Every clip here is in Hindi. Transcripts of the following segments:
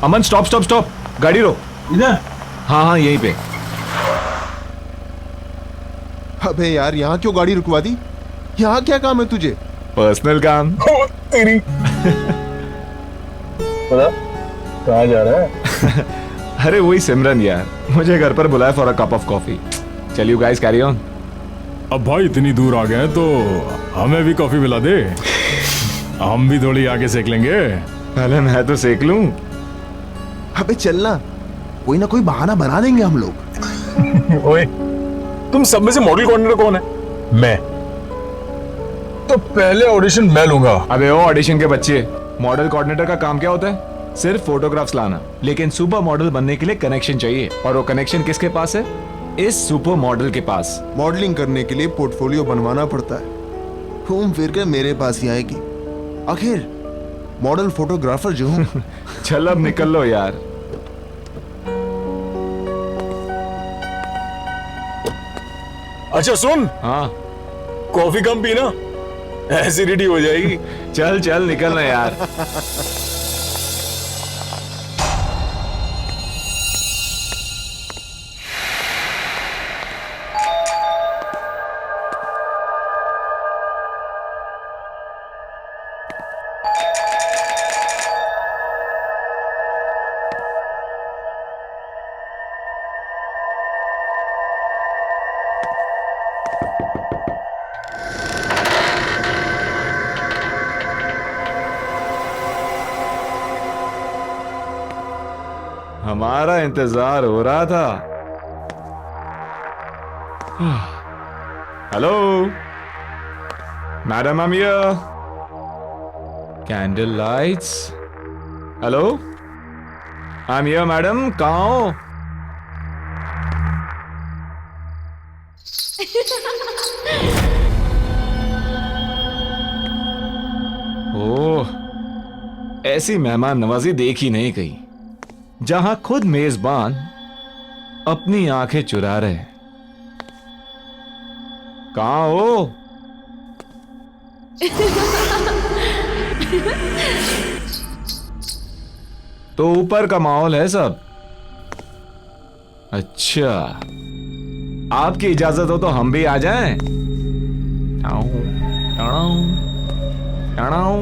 अमन स्टॉप स्टॉप स्टॉप, गाड़ी रोक। इधर? हाँ हाँ यहीं पे। अबे यार यहाँ क्यों गाड़ी रुकवा दी? यहाँ क्या काम है तुझे? पर्सनल काम। तेरी पता कहाँ जा रहा है? अरे वही सिमरन यार, मुझे घर पर बुलाया for a cup of coffee. चल यू गाइस कैरी ऑन। अब भाई इतनी दूर आ गए हैं तो हमें भी कॉफी पिला दे, हम भी थोड़ी आगे सेक लेंगे। पहले मैं तो सेक लूं। अबे चलना, कोई ना कोई बहाना बना देंगे हम लोग। ओए, तुम सब में से मॉडल कोऑर्डिनेटर कौन है? मैं। तो पहले ऑडिशन मैं लूंगा। अबे ओ ऑडिशन के बच्चे, मॉडल कोऑर्डिनेटर का काम क्या होता है? सिर्फ फोटोग्राफ्स लाना। लेकिन सुपर मॉडल बनने के लिए कनेक्शन चाहिए, और वो कनेक्शन किसके पास है? इस सुपर मॉडल के पास। मॉडलिंग करने के लिए पोर्टफोलियो बनवाना पड़ता है, घूम फिर कर मेरे पास ही आएगी। आखिर मॉडल फोटोग्राफर जो हूँ। चल अब निकल लो यार। अच्छा सुन, हाँ कॉफी कम पीना, एसिडिटी हो जाएगी। चल चल निकलना यार। हमारा इंतजार हो रहा था। Hello madam, I am here. Candle lights. Hello I am here madam, कहाँ हो? ओह, ऐसी मेहमान नवाजी देखी नहीं कहीं, जहां खुद मेजबान अपनी आंखें चुरा रहे। कहां हो? तो ऊपर का माहौल है सब। अच्छा, आपकी इजाजत हो तो हम भी आ जाएं? Tau, tau, tau.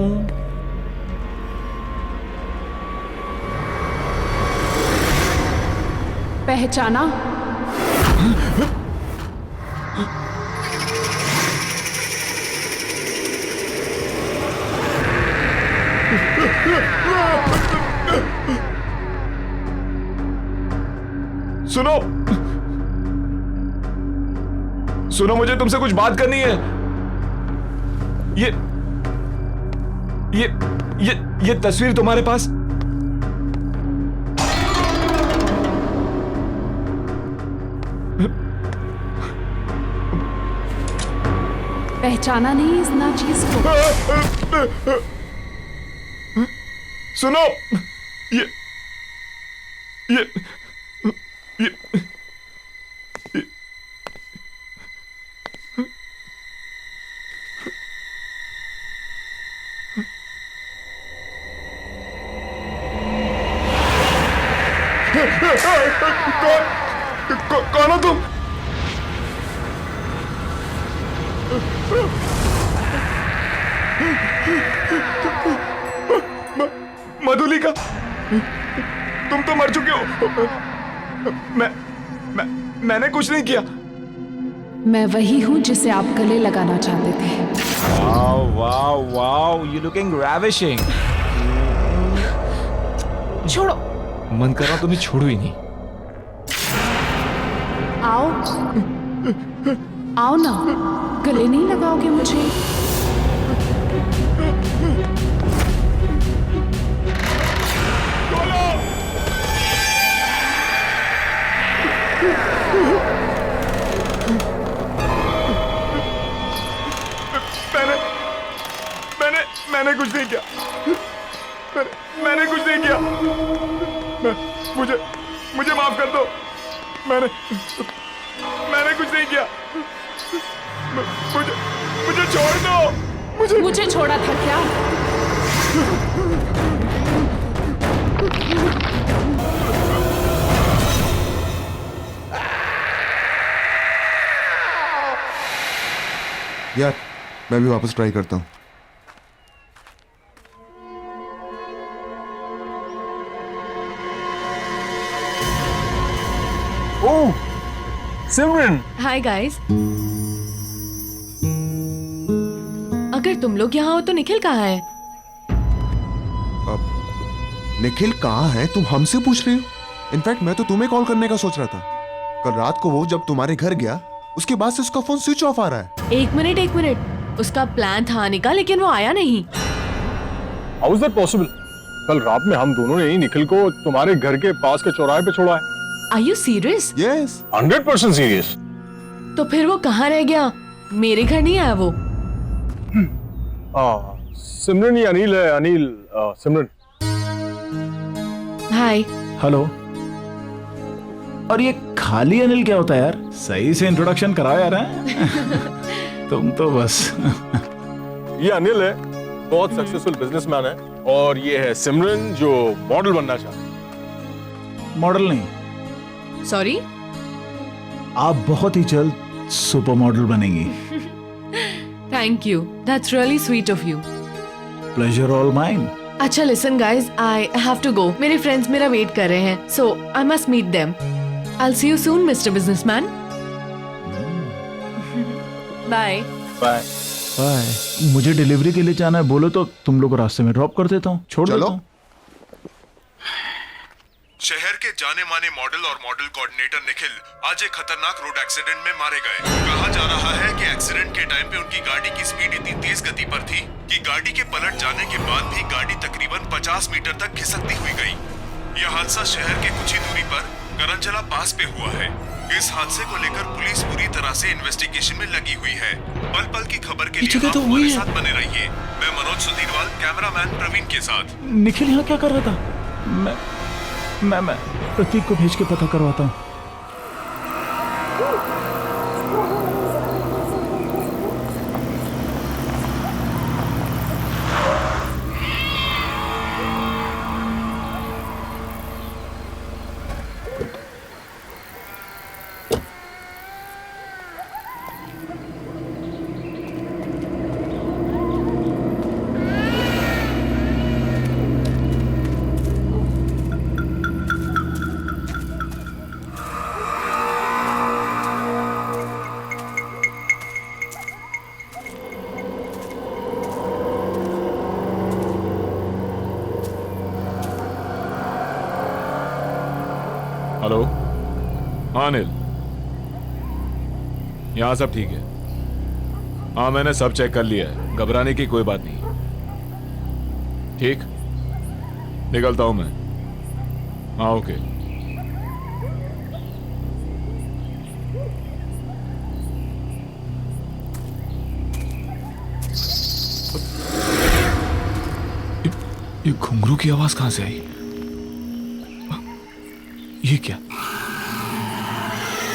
पहचाना? सुनो सुनो, मुझे तुमसे कुछ बात करनी है। ये तस्वीर तुम्हारे पास? पहचाना नहीं इस नाचीज को? सुनो, ये कौन हो तुम? मधुलिका, तुम तो मर चुके हो। मैंने कुछ नहीं किया। मैं वही हूं जिसे आप गले लगाना चाहते थे। Wow wow wow, you looking ravishing. छोड़ो। मन कर रहा तुम्हें छोड़ू ही नहीं। आओ आओ ना, गले नहीं लगाओगे मुझे? मैंने कुछ नहीं किया। मैंने कुछ नहीं किया। मुझे माफ कर दो। मैंने कुछ नहीं किया। मुझे छोड़ दो। मुझे छोड़ा था क्या? यार मैं भी वापस ट्राई करता हूँ। ओह सिमरन, हाय गाइस। अगर तुम लोग यहाँ हो तो निखिल कहाँ है? निखिल कहाँ है तुम हमसे पूछ रहे हो? इनफैक्ट मैं तो तुम्हें कॉल करने का सोच रहा था। कल रात को वो जब तुम्हारे घर गया उसके बाद से उसका फोन स्विच ऑफ आ रहा है। एक मिनट, उसका प्लान था आने का लेकिन वो आया नहीं। How is that possible? कल रात में हम दोनों ने ही निखिल को तुम्हारे घर के पास के चौराहे पे छोड़ा है। Are you serious? Yes 100% serious. तो फिर वो कहाँ रह गया? मेरे घर नहीं आया वो? सिमरन ये अनिल है। अनिल, सिमरन। हाय। हेलो। और ये खाली अनिल क्या होता है यार? सही से इंट्रोडक्शन कराओ यार। हैं? तुम तो बस ये अनिल है, बहुत सक्सेसफुल बिजनेसमैन है, और ये है सिमरन जो मॉडल बनना चाहता है। मॉडल नहीं, सॉरी। आप बहुत ही जल्द सुपर मॉडल बनेंगी। Thank you, that's really sweet of you. Pleasure all mine. अच्छा listen guys, I have to go. मेरे फ्रेंड्स मेरा वेट कर रहे हैं, so I must meet them. I will see you soon mister businessman. Bye. Bye. Bye. मुझे डिलीवरी के लिए जाना है, बोलो तो तुम लोग को रास्ते में ड्रॉप कर देता हूँ, छोड़ चलो। देता हूँ। शहर के जाने माने मॉडल और मॉडल कोऑर्डिनेटर निखिल आज एक खतरनाक रोड एक्सीडेंट में मारे गए। कहा जा रहा है कि एक्सीडेंट के टाइम पे उनकी गाड़ी की स्पीड इतनी तेज गति पर थी कि गाड़ी के पलट जाने के बाद भी गाड़ी तकरीबन 50 मीटर तक खिसकती हुई गई। यह हादसा शहर के कुछ ही दूरी पर करंजला पास पे हुआ है। इस हादसे को लेकर पुलिस पूरी तरह से इन्वेस्टिगेशन में लगी हुई है। पल पल की खबर के लिए आप हमारे साथ बने रहिए। मैं मनोज सुधीरवाल, कैमरामैन प्रवीण के साथ। निखिल यहाँ क्या कर रहा था? मैं प्रतीक को भेज के पता करवाता हूँ। हेलो। हाँ अनिल, यहाँ सब ठीक है। हाँ मैंने सब चेक कर लिया है, घबराने की कोई बात नहीं। ठीक, निकलता हूं मैं। हाँ ओके। ये घुंघरू की आवाज कहां से आई? ये क्या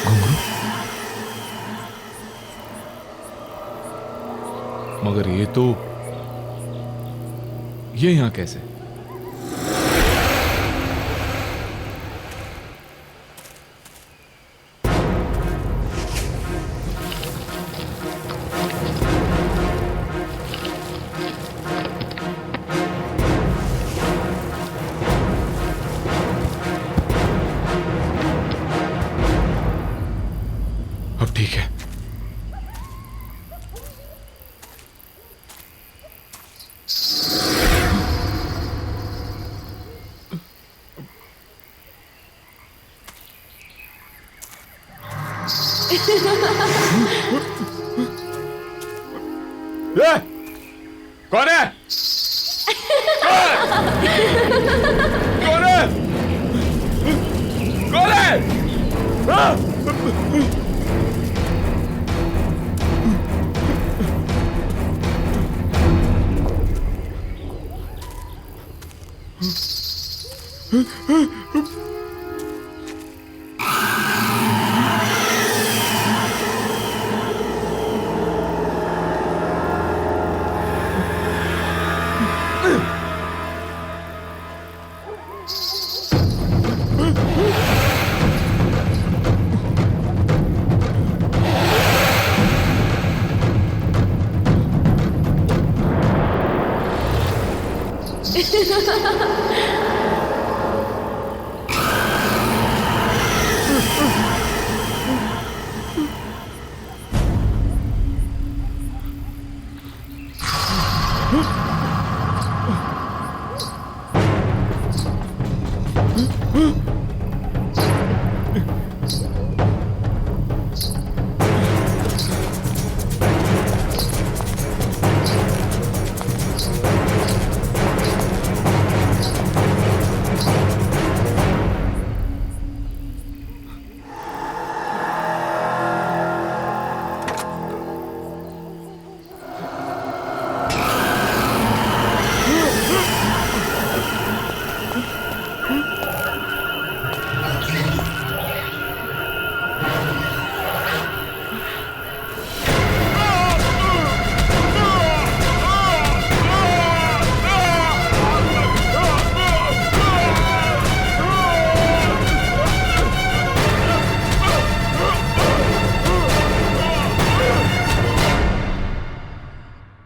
घुंघरू? मगर ये यहां कैसे? अब ठीक है। ए, कौन है? कौन है? कौन है?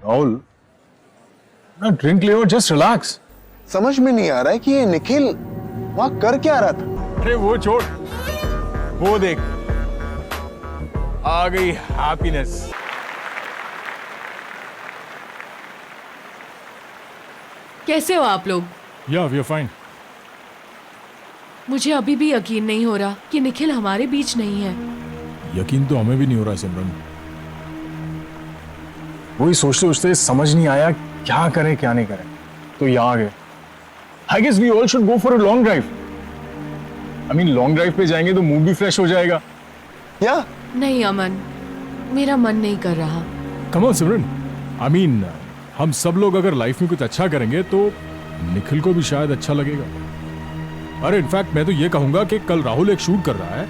राहुल, ना ड्रिंक ले और जस्ट रिलैक्स। समझ में नहीं आ रहा है कि ये निखिल वहां कर क्या रहा था। अरे वो छोड़, वो देख, आ गई हैप्पीनेस। कैसे हो आप लोग? या वी आर फाइन। मुझे अभी भी यकीन नहीं हो रहा कि निखिल हमारे बीच नहीं है। यकीन तो हमें भी नहीं हो रहा है सिमरन। वही सोचते सोचते समझ नहीं आया क्या करें क्या नहीं करें, तो यहाँ आ गए। I guess we all should go for a long drive. I mean long drive पे जाएंगे तो मूड भी फ्रेश हो जाएगा। या नहीं अमन, मेरा मन नहीं कर रहा। Come on Simran, I mean हम सब लोग अगर लाइफ में कुछ अच्छा करेंगे तो निखिल को भी शायद अच्छा लगेगा। अरे इनफैक्ट मैं तो ये कहूंगा कि कल राहुल एक शूट कर रहा है,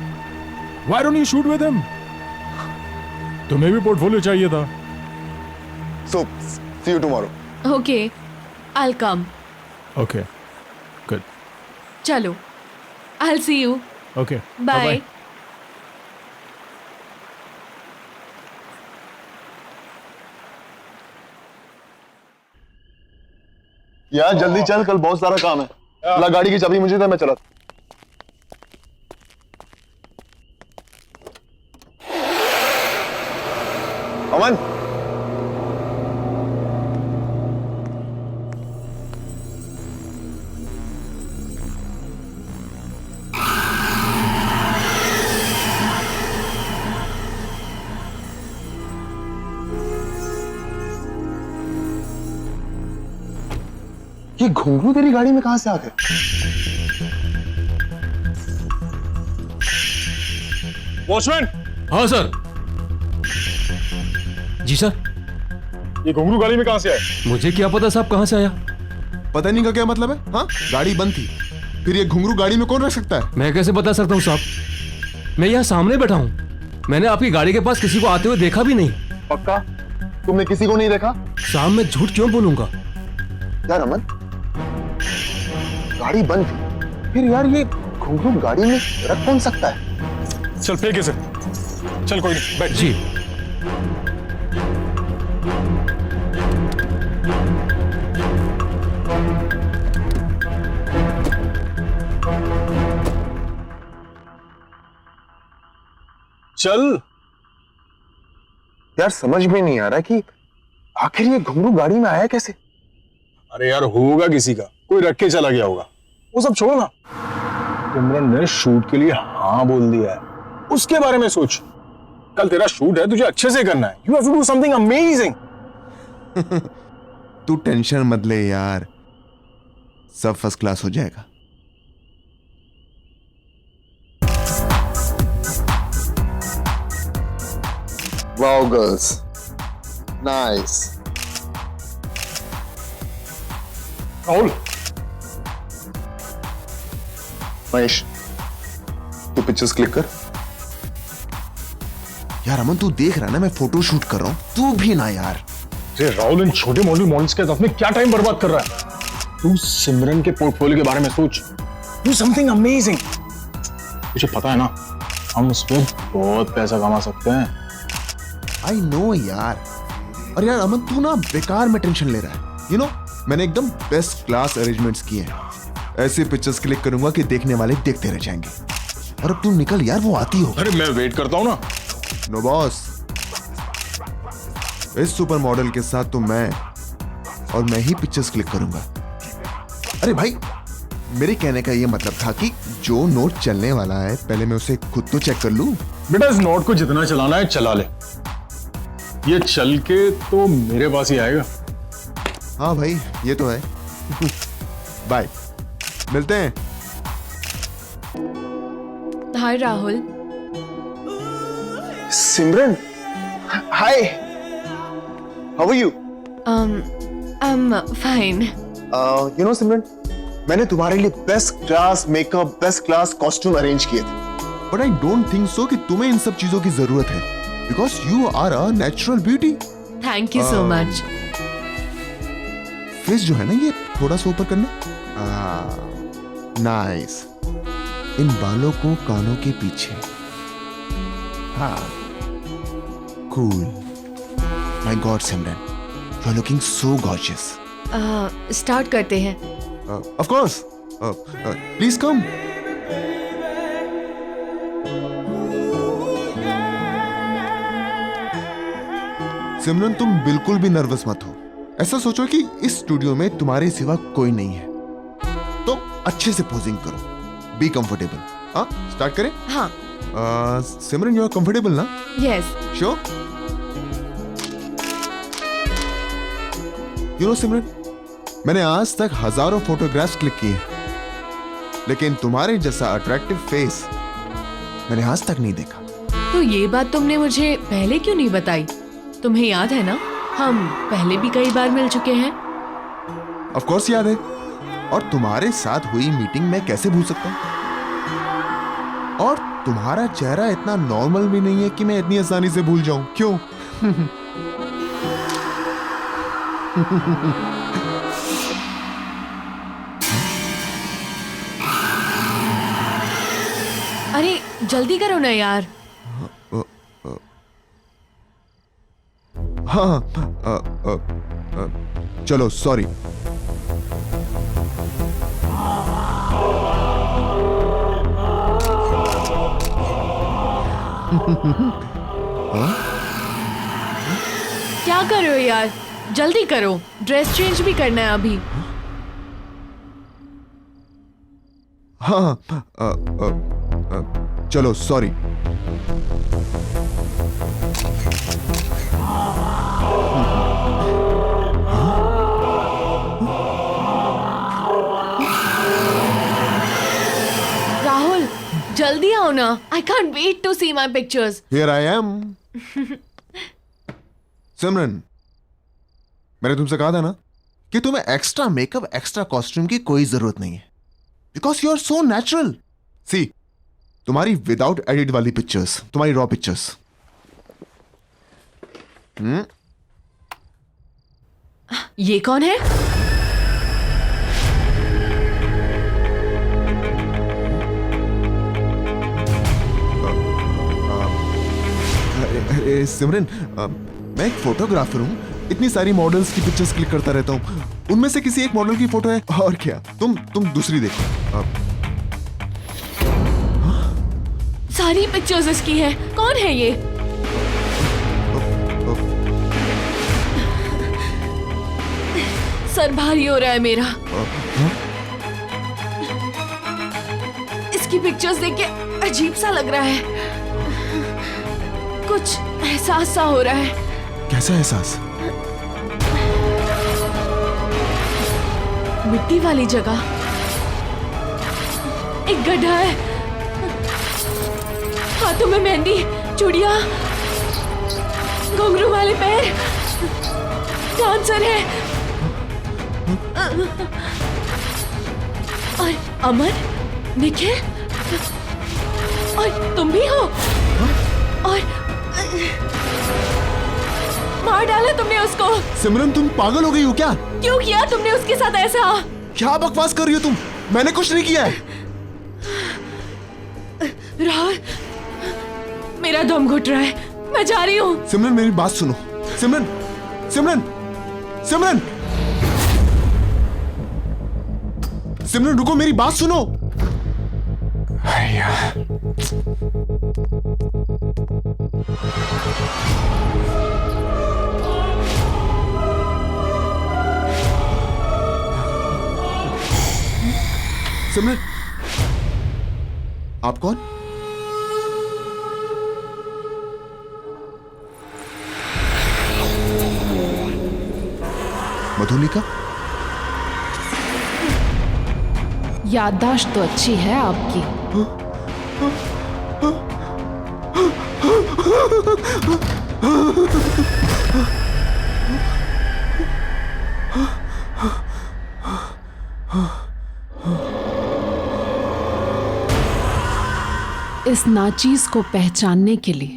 why don't you shoot with him? तुम्हें भी पोर्टफोलियो चाहिए था। So see you tomorrow. Okay, I come. Okay good, चलो, I see you. Okay bye. यार जल्दी चल, कल बहुत सारा काम है। ला गाड़ी की चाबी मुझे दे, मैं चला। अमन, ये घुंघरू तेरी गाड़ी में कहां से आ गए? वॉचमैन, हाँ सर। जी सर। ये घुंघरू गाड़ी में कहां से आए? मुझे क्या पता साहब कहाँ से आया। पता नहीं का क्या मतलब है? हाँ, गाड़ी बंद थी, फिर ये घुंघरू गाड़ी में कौन रख सकता है? मैं कैसे बता सकता हूँ साहब, मैं यहाँ सामने बैठा हूँ। मैंने आपकी गाड़ी के पास किसी को आते हुए देखा भी नहीं। पक्का तुमने किसी को नहीं देखा? साहब मैं झूठ क्यों बोलूंगा। यार अमन, गाड़ी बंद थी, फिर यार ये घुंघरू गाड़ी में रख कौन सकता है? चल फेंक इसे। चल कोई नहीं, बैठ। जी चल। यार समझ में नहीं आ रहा कि आखिर ये घुंघरू गाड़ी में आया कैसे? अरे यार होगा किसी का, कोई रख के चला गया होगा। वो सब छोड़ो ना, सिमरन ने शूट के लिए हाँ बोल दिया है, उसके बारे में सोच। कल तेरा शूट है, तुझे अच्छे से करना है। You have to do something amazing. तू टेंशन मत ले यार, सब फर्स्ट क्लास हो जाएगा। Wow girls, nice. Rahul, Mahesh, तू पिक्चर्स क्लिक कर। यार अमन तू देख रहा है ना, मैं फोटो शूट कर रहा हूं, तू भी ना यार। अरे राहुल, इन छोटे मोटे मॉडल्स के साथ में क्या टाइम बर्बाद कर रहा है? तू सिमरन के पोर्टफोलियो के बारे में सोच। Do something amazing. तुझे पता है ना, हम उस पर बहुत पैसा कमा सकते हैं। आई नो यार। और यार अमन तू ना बेकार में टेंशन ले रहा है। यू नो मैंने एकदम बेस्ट क्लास अरेंजमेंट्स किए हैं। ऐसे पिक्चर्स क्लिक करूंगा कि देखने वाले देखते रह जाएंगे। और अब तुम निकल यार, वो आती हो। अरे मैं वेट करता हूँ ना। नो बॉस, इस सुपर मॉडल के साथ तो मैं ही पिक्चर्स क्लिक करूंगा। अरे भाई, मेरे कहने का ये मतलब था कि जो नोट चलने वाला है पहले मैं उसे खुद तो चेक कर लूं। बेटा इस नोट को जितना चलाना है चला ले, ये चल के तो मेरे पास ही आएगा। हाँ भाई, ये तो है। बाय, मिलते हैं। Hi Rahul. Simran, hi, how are you? I am fine. You know Simran, मैंने तुम्हारे लिए best class makeup, best class costume arrange किए थे, but I don't think so कि तुम्हें इन सब चीजों की जरूरत है, because you are a natural beauty. Thank you so much. Face जो है ना, ये थोड़ा सा ऊपर करना। नाइस। इन बालों को कानों के पीछे। हाँ, cool. My god Simran, you are looking so gorgeous. Start करते हैं। Of course, please come. Simran, तुम बिल्कुल भी नर्वस मत हो। ऐसा सोचो कि इस स्टूडियो में तुम्हारे सिवा कोई नहीं है, तो अच्छे से पोजिंग करो। Be comfortable. हाँ, स्टार्ट करें? हाँ। सिमरन, यू आर कंफर्टेबल ना? Yes. Sure? You know Simran, मैंने आज तक हजारों फोटोग्राफ्स क्लिक किए, लेकिन तुम्हारे जैसा अट्रैक्टिव फेस मैंने आज तक नहीं देखा। तो ये बात तुमने मुझे पहले क्यों नहीं बताई? तुम्हें याद है ना, हम पहले भी कई बार मिल चुके हैं। ऑफ कोर्स याद है, और तुम्हारे साथ हुई मीटिंग मैं कैसे भूल सकता हूं? और तुम्हारा चेहरा इतना नॉर्मल भी नहीं है कि मैं इतनी आसानी से भूल जाऊं। क्यों? अरे जल्दी करो ना यार। हाँ, चलो, सॉरी। क्या कर रहे हो यार? जल्दी करो, ड्रेस चेंज भी करना है अभी। हाँ, चलो, सॉरी। राहुल, जल्दी आओ ना। I can't wait to see my pictures. Here I am. Simran, मैंने तुमसे कहा था ना कि तुम्हें एक्स्ट्रा मेकअप, एक्स्ट्रा कॉस्ट्यूम की कोई जरूरत नहीं है, because you are so natural. See, तुम्हारी विदाउट एडिट वाली पिक्चर्स, तुम्हारी रॉ पिक्चर्स। ये कौन है? सिमरन, मैं एक फोटोग्राफर हूँ, इतनी सारी मॉडल्स की पिक्चर्स क्लिक करता रहता हूँ। उनमें से किसी एक मॉडल की फोटो है, और क्या। तुम दूसरी देखो। सारी पिक्चर्स इसकी है। कौन है ये? सर भारी हो रहा है मेरा। इसकी पिक्चर्स देख के अजीब सा लग रहा है, कुछ एहसास सा हो रहा है। कैसा एहसास? मिट्टी वाली जगह, एक गड्ढा है, हाथों में मेहंदी, चूड़ियां, घुंघरू वाले पैर, डांसर है। और अमर, निखिल, और तुम भी हो। और मार डाला तुमने उसको। सिमरन, तुम पागल हो गई हो क्या? क्यों किया तुमने उसके साथ ऐसा? क्या बकवास कर रही हो तुम? मैंने कुछ नहीं किया है। राहुल, मेरा दम घुट रहा है, मैं जा रही हूँ। सिमरन, मेरी बात सुनो। सिमरन, सिमरन, सिमरन। सिमरन रुको, मेरी बात सुनो। सिमरन, आप कौन? मधुलिका? याददाश्त तो अच्छी है आपकी। इस नाचीज को पहचानने के लिए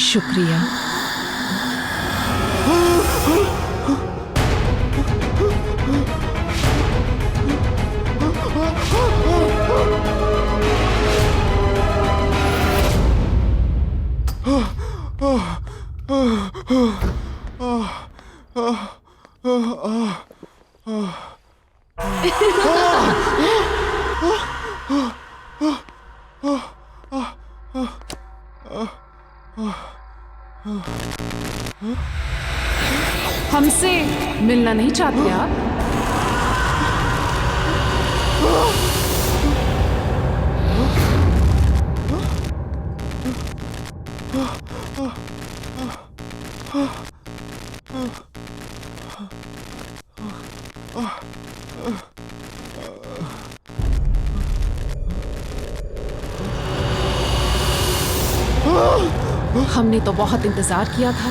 शुक्रिया। हमसे मिलना नहीं चाहते आप? हमने तो बहुत इंतजार किया था।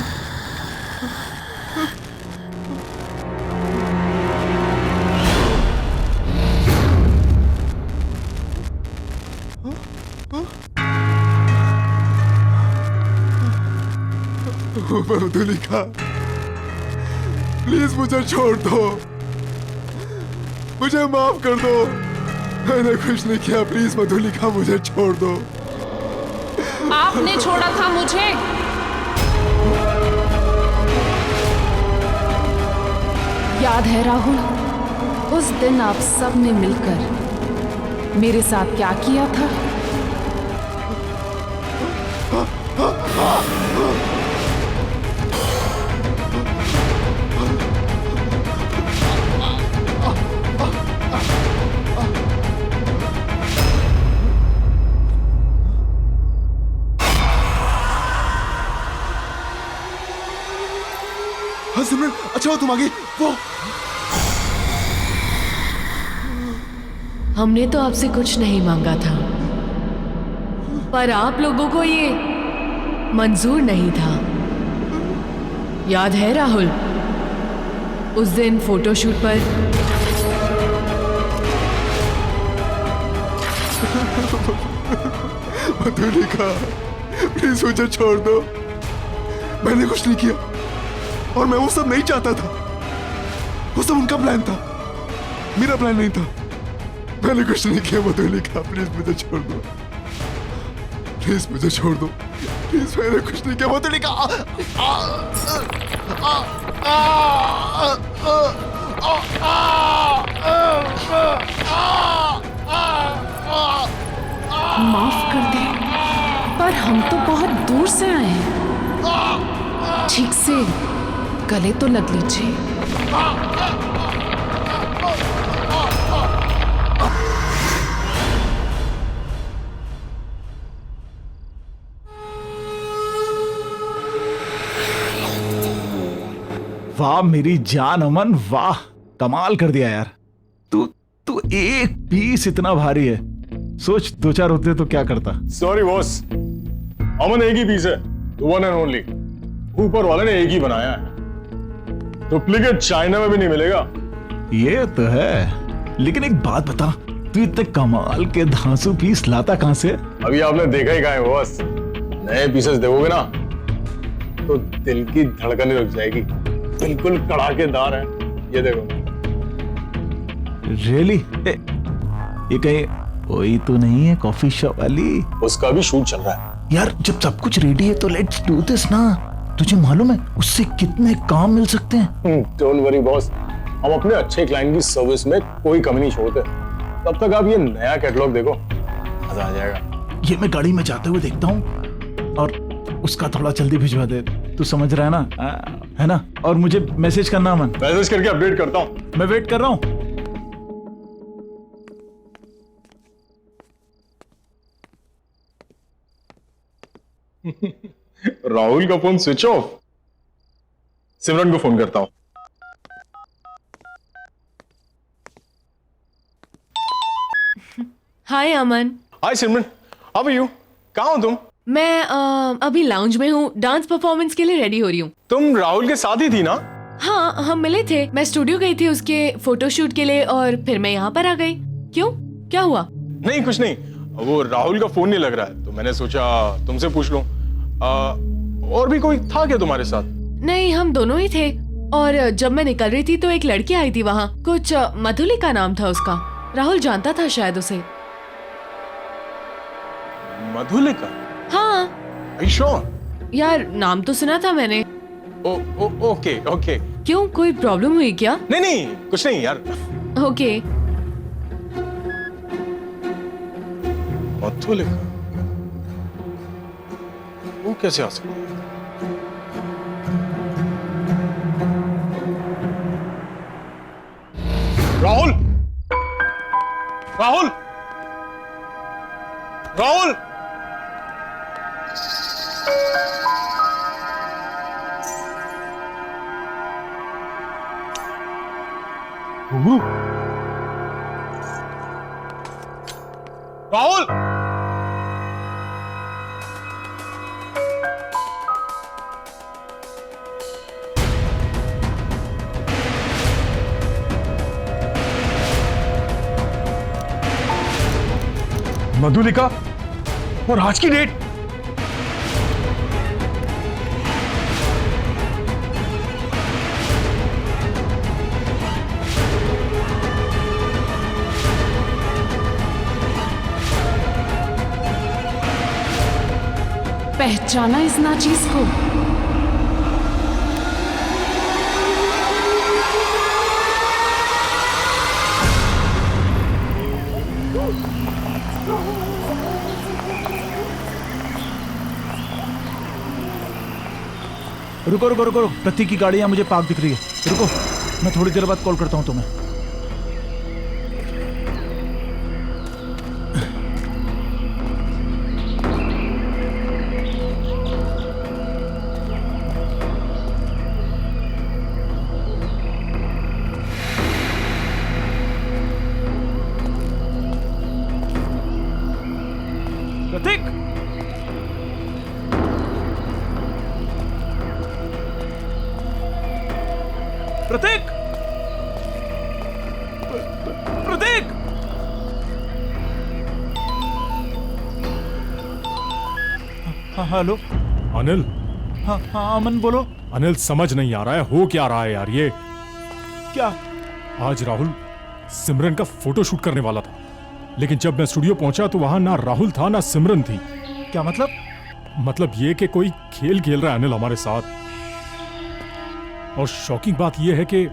मधुलिका, प्लीज मुझे छोड़ दो, मुझे माफ कर दो। मैंने कुछ नहीं किया, प्लीज मधुलिका मुझे छोड़ दो। आपने छोड़ा था मुझे। याद है राहुल, उस दिन आप सब ने मिलकर मेरे साथ क्या किया था? हाँ सिमरन, अच्छा हो तुम आ गई। वो हमने तो आपसे कुछ नहीं मांगा था, पर आप लोगों को ये मंजूर नहीं था। याद है राहुल, उस दिन फोटोशूट पर मधुलिका, प्लीज मुझे छोड़ दो। मैंने कुछ नहीं किया और मैं वो सब नहीं चाहता था। वो सब उनका प्लान था, मेरा प्लान नहीं था। मैंने कुछ नहीं किया मधुलिका, प्लीज मुझे छोड़ दो। प्लीज मुझे छोड़ दो, प्लीज। मैंने कुछ नहीं किया मधुलिका। माफ कर दे, पर हम तो बहुत दूर से आए हैं। ठीक से गले तो लग लीजिए। वाह मेरी जान अमन, वाह कमाल कर दिया यार। तू तू एक पीस इतना भारी है, सोच 2-4 होते तो क्या करता। सॉरी बॉस, अमन एक ही पीस है, वन एंड ओनली। ऊपर वाले ने एक ही बनाया है, डुप्लीकेट चाइना में भी नहीं मिलेगा। ये तो है, लेकिन एक बात बता, तू इतने कमाल के धांसू पीस लाता कहां से? अभी आपने देखा ही कहा है बॉस। नए पीसेस देखोगे ना तो दिल की धड़कन रुक जाएगी। बिल्कुल कड़ाकेदार है, ये देखो। रियली? ये कहीं वही तो नहीं है कॉफी शॉप वाली? उसका भी शूट चल रहा है यार। जब सब कुछ रेडी है तो लेट्स डू दिस ना। तुझे मालूम है उससे कितने काम मिल सकते हैं? डोंट वरी बॉस, हम अपने अच्छे क्लाइंट की सर्विस में कोई कमी नहीं छोड़ते। तब तक आप ये नया कैटलॉग देखो, मजा आ जाएगा। ये मैं गाड़ी में जाते हुए देखता हूँ और उसका थोड़ा जल्दी भिजवा दे, तू समझ रहा है ना, है ना? और मुझे मैसेज करना अमन। मैसेज करके अपडेट करता हूँ। मैं वेट कर रहा हूँ। राहुल का फोन स्विच ऑफ। सिमरन को फोन करता हूँ। हाय अमन। हाय सिमरन, हाउ आर यू? कहाँ हो तुम? मैं अभी लाउंज में हूँ, डांस परफॉर्मेंस के लिए रेडी हो रही हूँ। तुम राहुल के साथ ही थी ना? हाँ, हम मिले थे। मैं स्टूडियो गई थी उसके फोटोशूट के लिए और फिर मैं यहाँ पर आ गई। क्यों, क्या हुआ? नहीं कुछ नहीं, वो राहुल का फोन नहीं लग रहा है तो मैंने सोचा तुमसे पूछ लूं। और भी कोई था क्या तुम्हारे साथ? नहीं, हम दोनों ही थे। और जब मैं निकल रही थी तो एक लड़की आई थी वहाँ, कुछ मधुलिका नाम था उसका। राहुल जानता था शायद उसे। मधुलिका? हाँ। Are you sure? यार, नाम तो सुना था मैंने। Okay okay. क्यों, कोई प्रॉब्लम हुई क्या? नहीं नहीं कुछ नहीं यार। ओके। मधुलिका वो कैसे आ सकती है? राहुल, राहुल, राहुल! राहुल! मधुलिका और आज की डेट? पहचाना इस नाचीज को? रुको रुको रुको, प्रतीक की गाड़ी यहाँ मुझे पार्क दिख रही है। रुको, मैं थोड़ी देर बाद कॉल करता हूँ तुम्हें। प्रतीक! प्रतीक! प्रतीक! हाँ हेलो। अनिल। हाँ हाँ अमन बोलो। अनिल, समझ नहीं आ रहा है हो क्या रहा है यार ये। क्या? आज राहुल सिमरन का फोटो शूट करने वाला था, लेकिन जब मैं स्टूडियो पहुंचा तो वहां ना राहुल था ना सिमरन थी। क्या मतलब? मतलब ये कि कोई खेल खेल रहा है अनिल हमारे साथ। और शॉकिंग बात यह है कि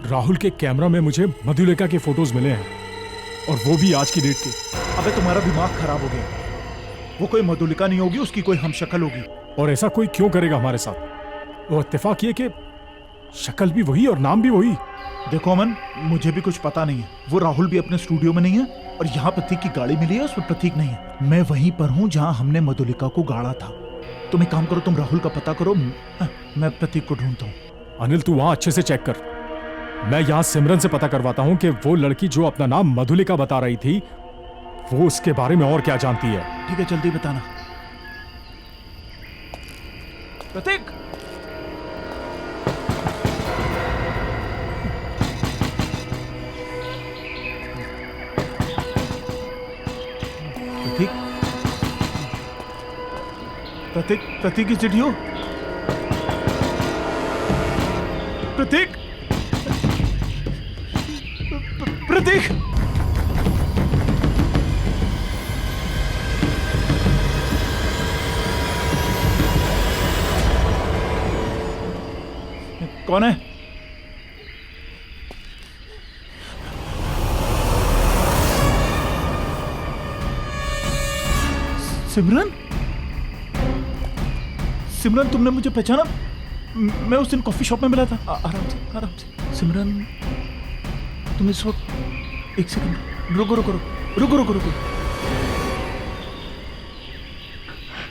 राहुल के कैमरा में मुझे मधुलिका के फोटोज मिले हैं, और वो भी आज की डेट के। अबे तुम्हारा दिमाग खराब हो गया। वो कोई मधुलिका नहीं होगी, उसकी कोई हमशक्ल होगी। और ऐसा कोई क्यों करेगा हमारे साथ? वो इत्तेफाक ये कि शक्ल भी वही और नाम भी वही। देखो अमन, मुझे भी कुछ पता नहीं है। वो राहुल भी अपने स्टूडियो में नहीं है, और यहाँ प्रतीक की गाड़ी मिली है, उसमें प्रतीक नहीं है। मैं वहीं पर हूँ जहाँ हमने मधुलिका को गाड़ा था। तुम एक काम करो, तुम राहुल का पता करो, मैं प्रतीक को ढूंढता हूँ। अनिल, तू वहां अच्छे से चेक कर। मैं यहाँ सिमरन से पता करवाता हूँ कि वो लड़की जो अपना नाम मधुलिका बता रही थी, वो उसके बारे में और क्या जानती है। ठीक है, जल्दी बताना। प्रतीक! प्रतीक? प्रतीक, प्रतीक की चिट्ठी हो? प्रतीक! प्रतीक! कौन है? सिमरन, सिमरन तुमने मुझे पहचाना? मैं उस दिन कॉफी शॉप में मिला था। आराम से, आराम से। सिमरन, तुम इस वक्त एक सेकंड रुको रुको रुको रुको रुको रुको।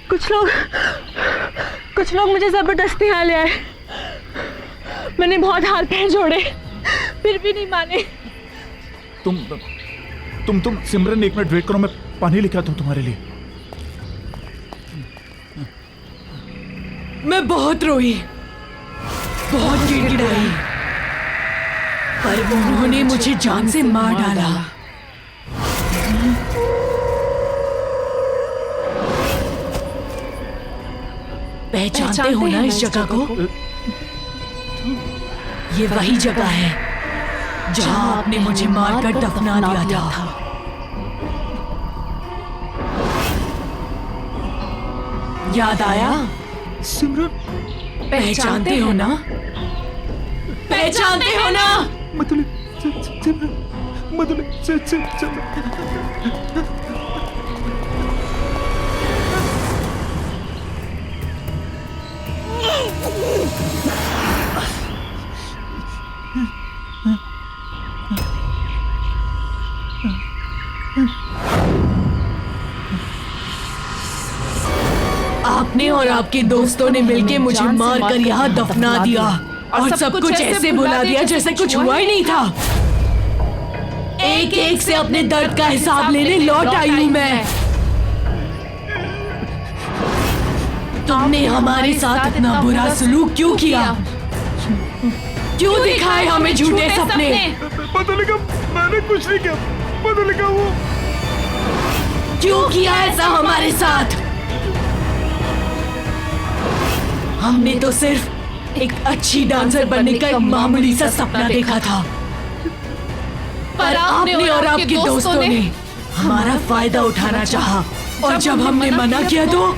कुछ लोग मुझे जबरदस्ती यहाँ ले आए। मैंने बहुत हाथ पैर जोड़े, फिर भी नहीं माने। तुम सिमरन एक मिनट वेट करो, मैं पानी लेके आता हूँ तुम्हारे लिए। मैं बहुत रोई, बहुत गिड़गिड़ाई, पर उन्होंने मुझे जान से मार डाला। पहचानते हो ना इस जगह को? ये वही जगह है जहां आपने मुझे मारकर दफना दिया था। याद आया? सिमरन, पहचानते हो ना? पहचानते हो ना? मधुली, सिमरन, मधुली, आपने और आपके दोस्तों ने मिलकर मुझे मारकर यहाँ दफना दिया और सब कुछ ऐसे भुला दिया जैसे कुछ हुआ ही नहीं था। एक एक से अपने दर्द का हिसाब लेने लौट आई हूँ मैं। तुमने हमारे साथ इतना बुरा सलूक क्यों किया? क्यों दिखाए हमें झूठे सपने? मधुलिका, मैंने कुछ नहीं किया। मधुलिका, वो क्यों किया ऐसा हमारे साथ? हमने तो सिर्फ एक अच्छी डांसर बनने का एक मामूली सा सपना देखा था, पर आपने और आपके दोस्तों ने हमारा फायदा उठाना चाहा, और जब हमने मना किया तो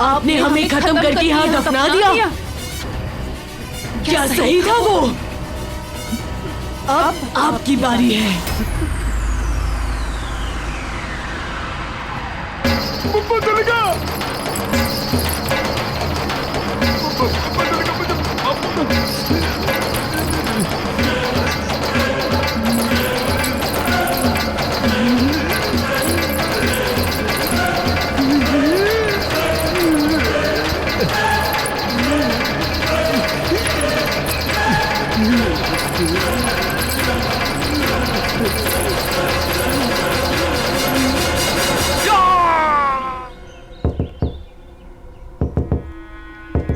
आपने हमें खत्म करके यहाँ दफना दिया। क्या सही था वो? अब आपकी बारी है। मधुलिका,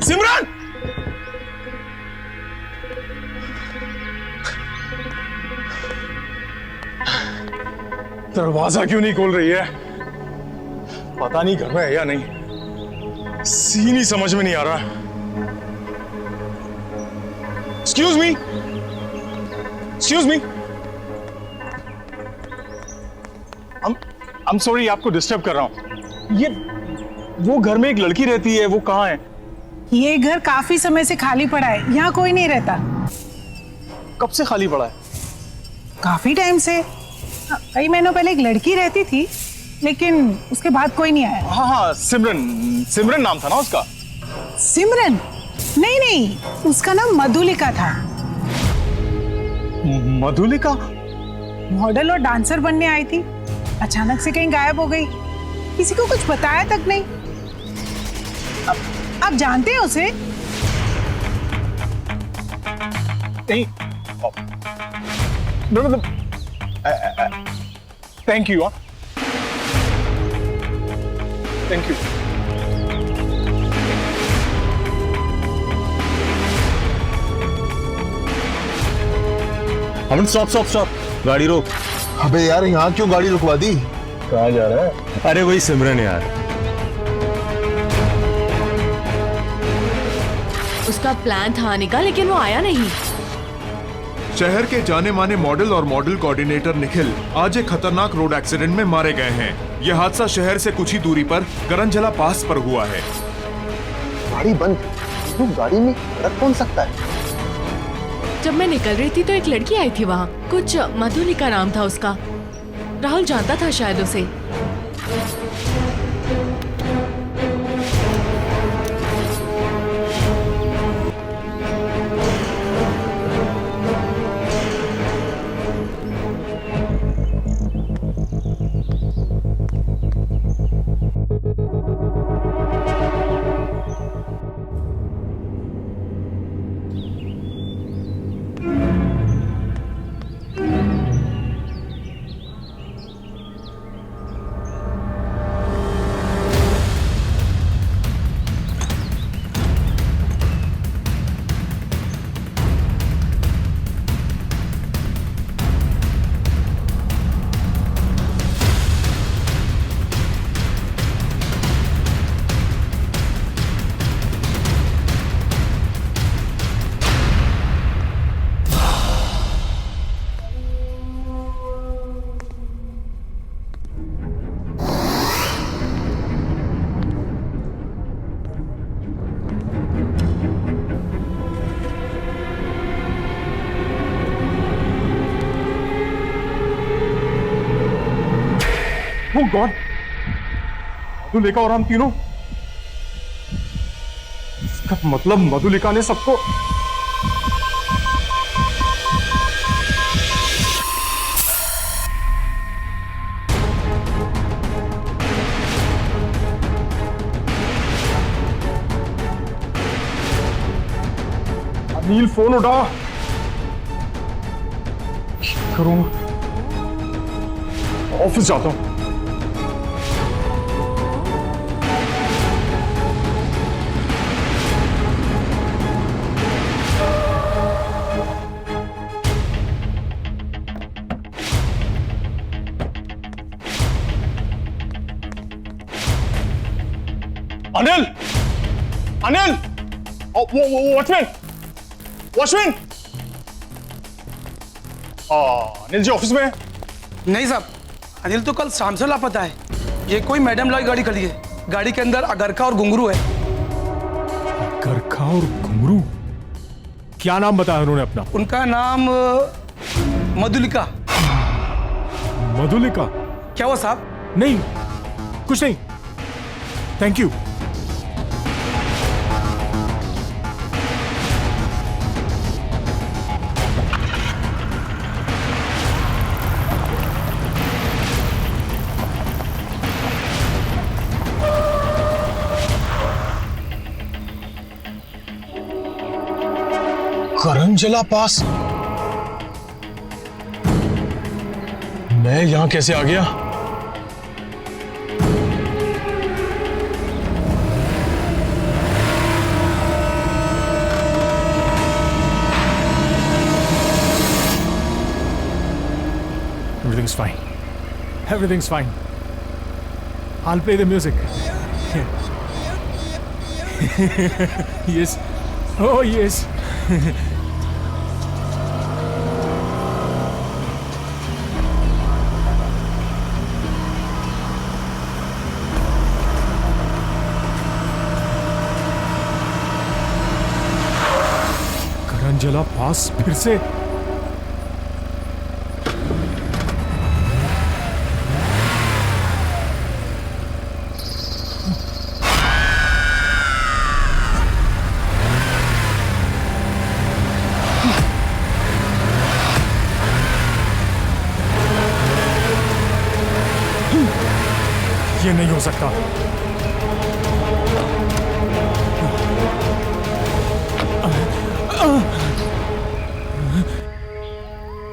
सिमरन! दरवाजा क्यों नहीं खोल रही है? पता नहीं घर में है या नहीं। सीन ही समझ में नहीं आ रहा। Excuse me, excuse me. I'm sorry आपको डिस्टर्ब कर रहा हूं। ये वो घर में एक लड़की रहती है, वो कहाँ है? ये घर काफी समय से खाली पड़ा है, यहाँ कोई नहीं रहता। कब से खाली पड़ा है? काफी टाइम से। कई महीनों पहले एक लड़की रहती थी, लेकिन उसके बाद कोई नहीं आया। हाँ हाँ, सिमरन, सिमरन नाम था ना उसका? सिमरन? नहीं नहीं, उसका नाम मधुलिका था। मधुलिका? मॉडल और डांसर बनने आई थी, अचानक से कहीं गायब हो गई, किसी को कुछ बताया तक नहीं। आप जानते हैं उसे? नहीं। मतलब thank you. Thank you. Aman, stop stop stop, गाड़ी रोक। अबे यार, यहाँ क्यों गाड़ी रुकवा दी? कहाँ जा रहा है? अरे वही सिमरन यार। उसका प्लान था आने का, लेकिन वो आया नहीं। शहर के जाने माने मॉडल और मॉडल कोऑर्डिनेटर निखिल आज एक खतरनाक रोड एक्सीडेंट में मारे गए हैं। यह हादसा शहर से कुछ ही दूरी पर करंजला पास पर हुआ है। गाड़ी बंद, तो गाड़ी में रख कौन सकता है? जब मैं निकल रही थी तो एक लड़की आई थी वहाँ, कुछ मधुलिका नाम था उसका। राहुल जानता था शायद उसे। Oh God! मधुलिका और हम तीनों, इसका मतलब मधुलिका ने सबको अनिल फोन उठा। करूंगा, ऑफिस जाता हूं। Anil, Anil, watchman, watchman. Anil ji office में है? नहीं साहब, अनिल तो कल शाम से लापता है। ये कोई मैडम लॉय गाड़ी खड़ी है, गाड़ी के अंदर अगरखा और घुंघरू है। अगरखा और घुंघरू? क्या नाम बताया उन्होंने अपना? उनका नाम मधुलिका। मधुलिका? क्या हुआ साहब? नहीं, कुछ नहीं, थैंक यू। करंजला पास? मैं यहां कैसे आ गया? Everything's fine. Everything's fine. I'll play the music. Yes. Oh, yes. करंजला पास फिर से? ये नहीं हो सकता।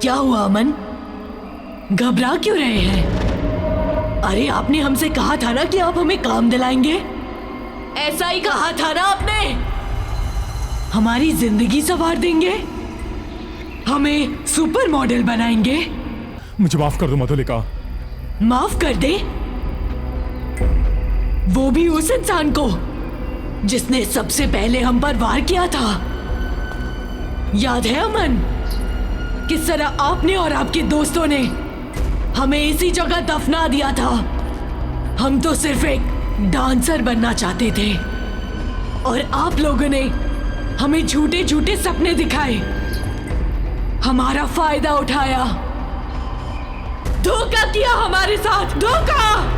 क्या हुआ अमन? घबरा क्यों रहे हैं? अरे आपने हमसे कहा था ना कि आप हमें काम दिलाएंगे। ऐसा ही कहा था ना आपने। हमारी जिंदगी संवार देंगे, हमें सुपर मॉडल बनाएंगे। मुझे माफ कर दो मधुलिका। माफ कर दे? वो भी उस इंसान को जिसने सबसे पहले हम पर वार किया था। याद है अमन, किस तरह आपने और आपके दोस्तों ने हमें इसी जगह दफना दिया था। हम तो सिर्फ एक डांसर बनना चाहते थे और आप लोगों ने हमें झूठे झूठे सपने दिखाए, हमारा फायदा उठाया, धोखा किया हमारे साथ, धोखा।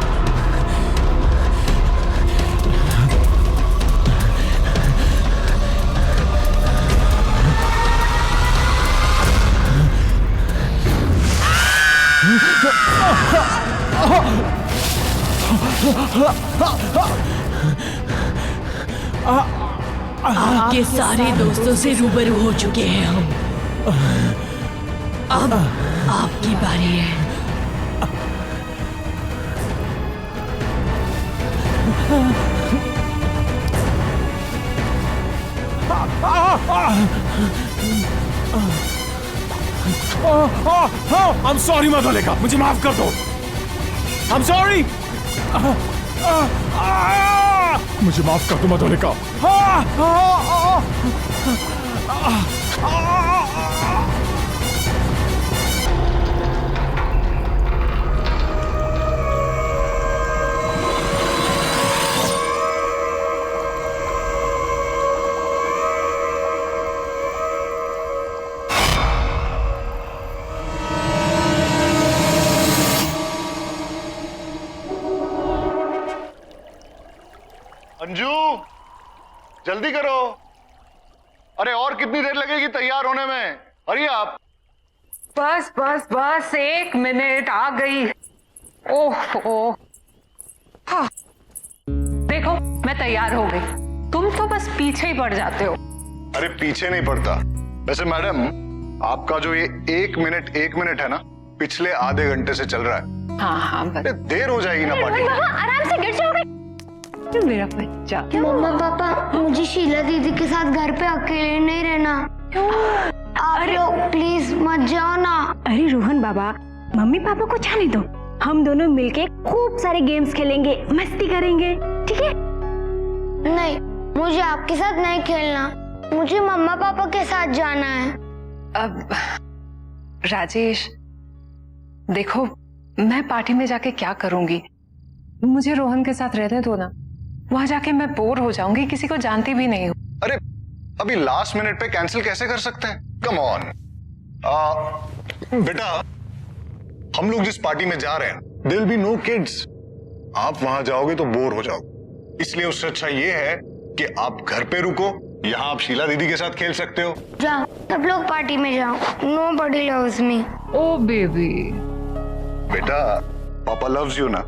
आपके सारे दोस्तों से रूबरू हो चुके हैं हम। अब आपकी बारी है। I'm sorry मधुलिका, मुझे माफ कर दो। I'm sorry। मुझे माफ कर दो मधुलिका। अंजू, जल्दी करो। अरे और कितनी देर लगेगी तैयार होने में? अरे आप बस बस बस 1 मिनट, आ गई। ओह हाँ। देखो मैं तैयार हो गई, तुम तो बस पीछे ही पड़ जाते हो। अरे पीछे नहीं पड़ता। वैसे मैडम, आपका जो ये 1 मिनट है ना, पिछले आधे घंटे से चल रहा है। हाँ हाँ बस। देर हो जाएगी ना पार्टी में। आराम से गिर जाओगे। मेरा बच्चा। मम्मा पापा, मुझे शीला दीदी के साथ घर पे अकेले नहीं रहना। आप लोग प्लीज मत जाओ ना। अरे रोहन बाबा, मम्मी पापा को जाने दो, हम दोनों मिलके खूब सारे गेम्स खेलेंगे, मस्ती करेंगे, ठीक है? नहीं, मुझे आपके साथ नहीं खेलना, मुझे मम्मा पापा के साथ जाना है। अब राजेश देखो, मैं पार्टी में जाके क्या करूंगी? मुझे रोहन के साथ रहने दो ना, वहां जाके मैं बोर हो जाऊंगी, किसी को जानती भी नहीं हूँ। अरे अभी लास्ट मिनट पे कैंसिल कैसे कर सकते हैं? Come on. बेटा, हम लोग जिस पार्टी में जा रहे हैं, there will be no kids. आप वहां जाओगे तो बोर हो जाओगे, इसलिए उससे अच्छा ये है कि आप घर पे रुको, यहाँ आप शीला दीदी के साथ खेल सकते हो। जाओ, सब लोग पार्टी में जाओ, नोबडी लव्स मी। ओ बेबी। बेटा, पापा लव्स यू ना।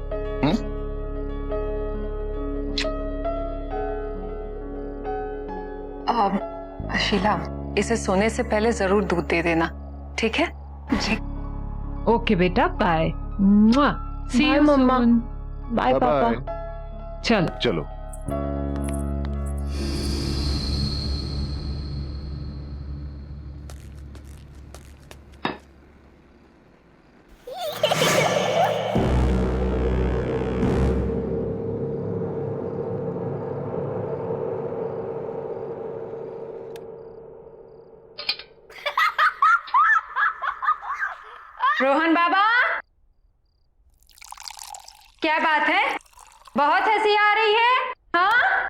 शीला, इसे सोने से पहले जरूर दूध दे देना, ठीक है? जी। ओके बेटा, बाय। सी यू मम्मा। बाय पापा। चलो चलो। रोहन बाबा, क्या बात है? बहुत हंसी आ रही है, हाँ?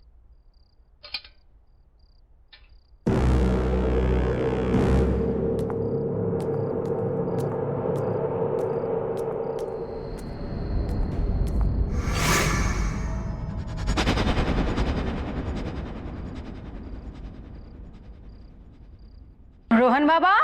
रोहन बाबा,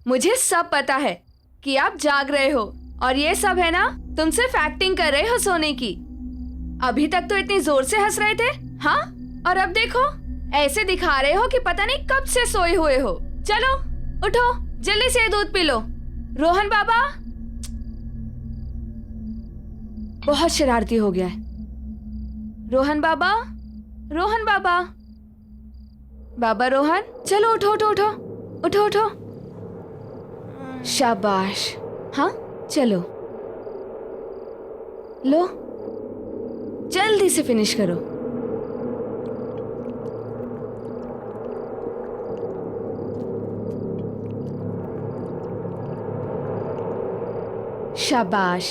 मुझे सब पता है कि आप जाग रहे हो और ये सब है ना, तुम सिर्फ एक्टिंग कर रहे हो सोने की। अभी तक तो इतनी जोर से हंस रहे थे, हाँ? और अब देखो, ऐसे दिखा रहे हो कि पता नहीं कब से सोए हुए हो। चलो उठो, जल्दी से दूध पी लो। रोहन बाबा बहुत शरारती हो गया है। रोहन बाबा, रोहन बाबा, बाबा रोहन, चलो उठो उठो उठो उठो उठो। शाबाश, हाँ चलो, लो जल्दी से फिनिश करो। शाबाश।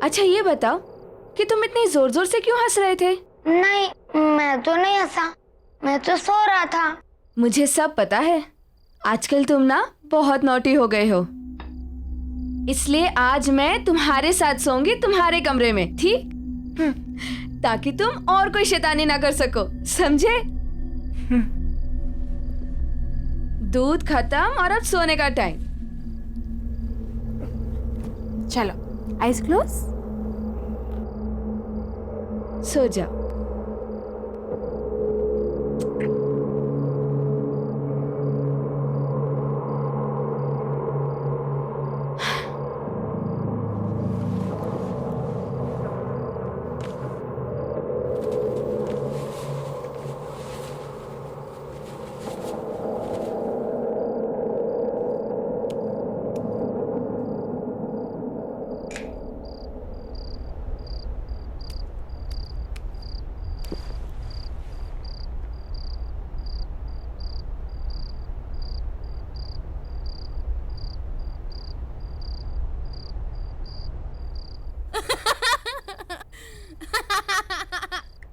अच्छा ये बताओ कि तुम इतनी जोर जोर से क्यों हंस रहे थे? नहीं, मैं तो नहीं हंसा, मैं तो सो रहा था। मुझे सब पता है, आजकल तुम ना बहुत नॉटी हो गए हो, इसलिए आज मैं तुम्हारे साथ सोऊंगी तुम्हारे कमरे में, ठीक? ताकि तुम और कोई शैतानी ना कर सको, समझे? दूध खत्म और अब सोने का टाइम। चलो आइज क्लोज, सो जाओ।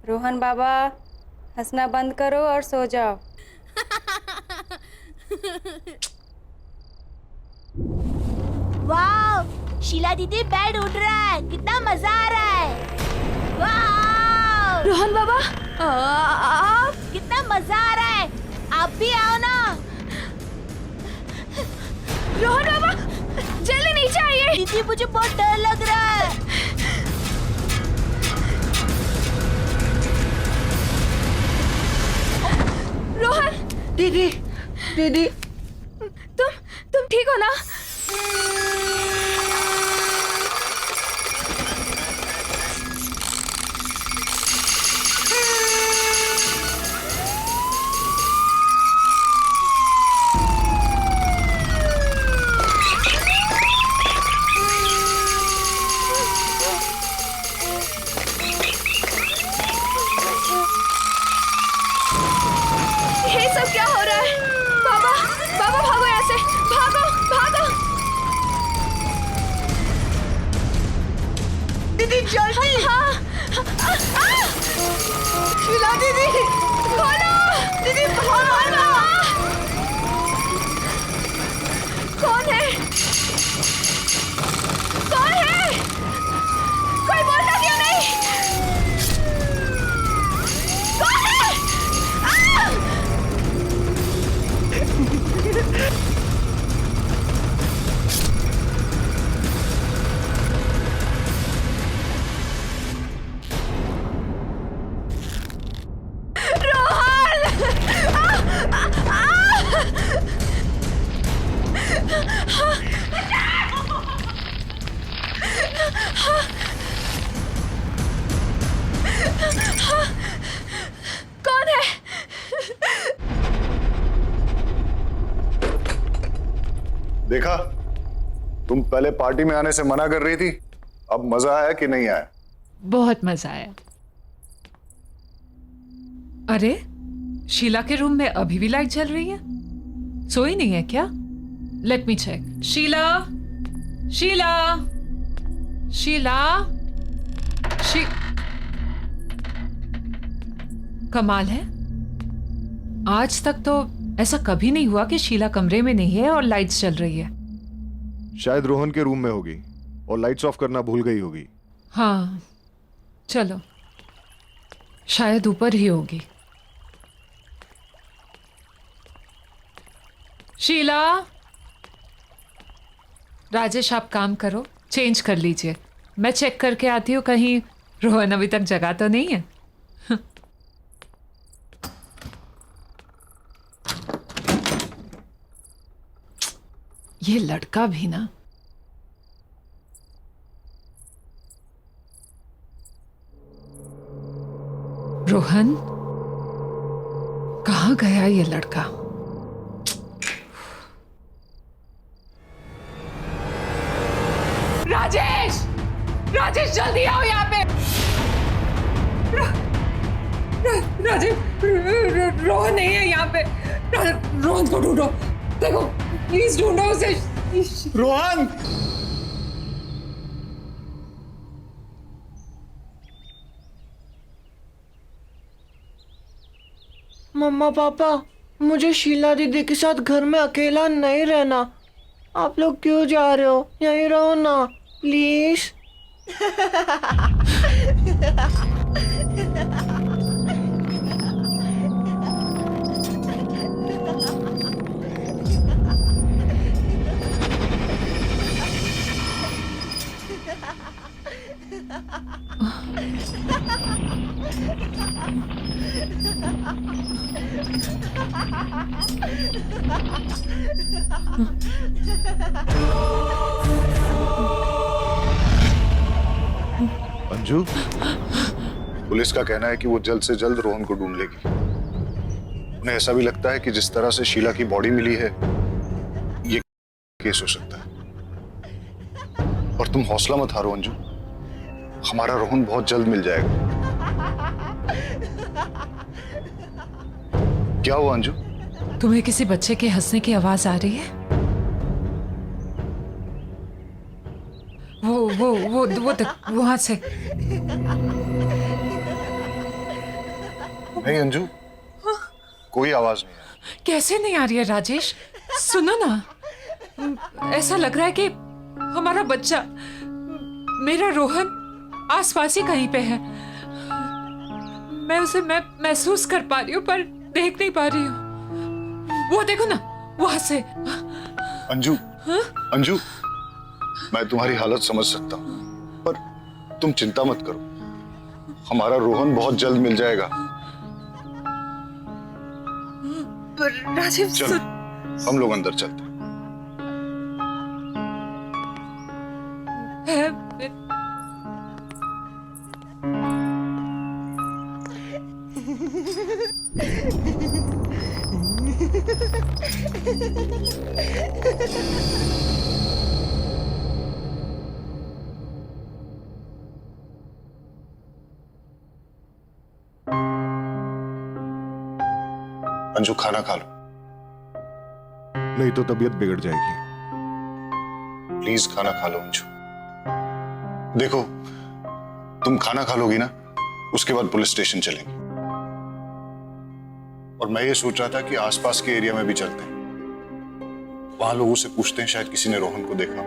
रोहन बाबा हंसना बंद करो और सो जाओ। वाह, शीला दीदी बेड उठ रहा है, कितना मजा आ रहा है। वाह रोहन बाबा, कितना मजा आ रहा है, आप भी आओ ना। रोहन बाबा जल्दी नीचे आइए। दीदी मुझे बहुत डर लग रहा है। रोहन दीदी, दीदी तुम ठीक हो ना? ये सब क्या हो रहा है? बाबा, बाबा भागो यहाँ से, भागो, भागो। दीदी जल्दी। हाँ, शीला दीदी, खोलो, दीदी भागो। कौन है? कौन है? कोई बोलता क्यों नहीं? कौन है? कौन है? देखा, तुम पहले पार्टी में आने से मना कर रही थी, अब मजा आया कि नहीं आया? बहुत मजा आया। अरे शीला के रूम में अभी भी लाइट जल रही है, सोई नहीं है क्या? Let me check. Sheela, Sheela, Sheela, कमाल है, आज तक तो ऐसा कभी नहीं हुआ कि शीला कमरे में नहीं है और लाइट्स चल रही है। शायद रोहन के रूम में होगी और लाइट्स ऑफ करना भूल गई होगी। हाँ चलो, शायद ऊपर ही होगी। शीला, राजेश आप काम करो, चेंज कर लीजिए, मैं चेक करके आती हूँ कहीं रोहन अभी तक जगा तो नहीं है। ये लड़का भी ना। रोहन, कहाँ गया ये लड़का? राजेश, राजेश जल्दी आओ यहाँ पे। राजेश, रोहन नहीं है यहाँ पे। रोहन को ढूंढो, देखो प्लीज ढूंढो उसे। रोहन, मम्मा पापा, मुझे शीला दीदी के साथ घर में अकेला नहीं रहना। आप लोग क्यों जा रहे हो? यहीं रहो ना प्लीज। अंजू, पुलिस का कहना है कि वो जल्द से जल्द रोहन को ढूंढ लेगी। उन्हें ऐसा भी लगता है कि जिस तरह से शीला की बॉडी मिली है, ये केस हो सकता है। और तुम हौसला मत हारो अंजू, हमारा रोहन बहुत जल्द मिल जाएगा। क्या हुआ अंजू? तुम्हें किसी बच्चे के हंसने की आवाज आ रही है? वहां से। नहीं अंजू, कोई आवाज नहीं है। कैसे नहीं आ रही है राजेश? सुनो ना, ऐसा लग रहा है कि हमारा बच्चा, मेरा रोहन, आसपास ही कहीं पे है। मैं उसे महसूस कर पा रही हूँ पर देख नहीं पा रही हूँ। वो देखो ना, वहां से। अंजू, अंजू, मैं तुम्हारी हालत समझ सकता हूँ, पर तुम चिंता मत करो, हमारा रोहन बहुत जल्द मिल जाएगा। राजीव, चलो, हम लोग अंदर चलते हैं। अंजू, खाना खा लो। नहीं तो तबीयत बिगड़ जाएगी। प्लीज खाना खा लो अंजू। देखो, तुम खाना खा लोगी ना, उसके बाद पुलिस स्टेशन चलेंगे। और मैं ये सोच रहा था कि आसपास के एरिया में भी चलते हैं, वहां लोगों से पूछते हैं, शायद किसी ने रोहन को देखा।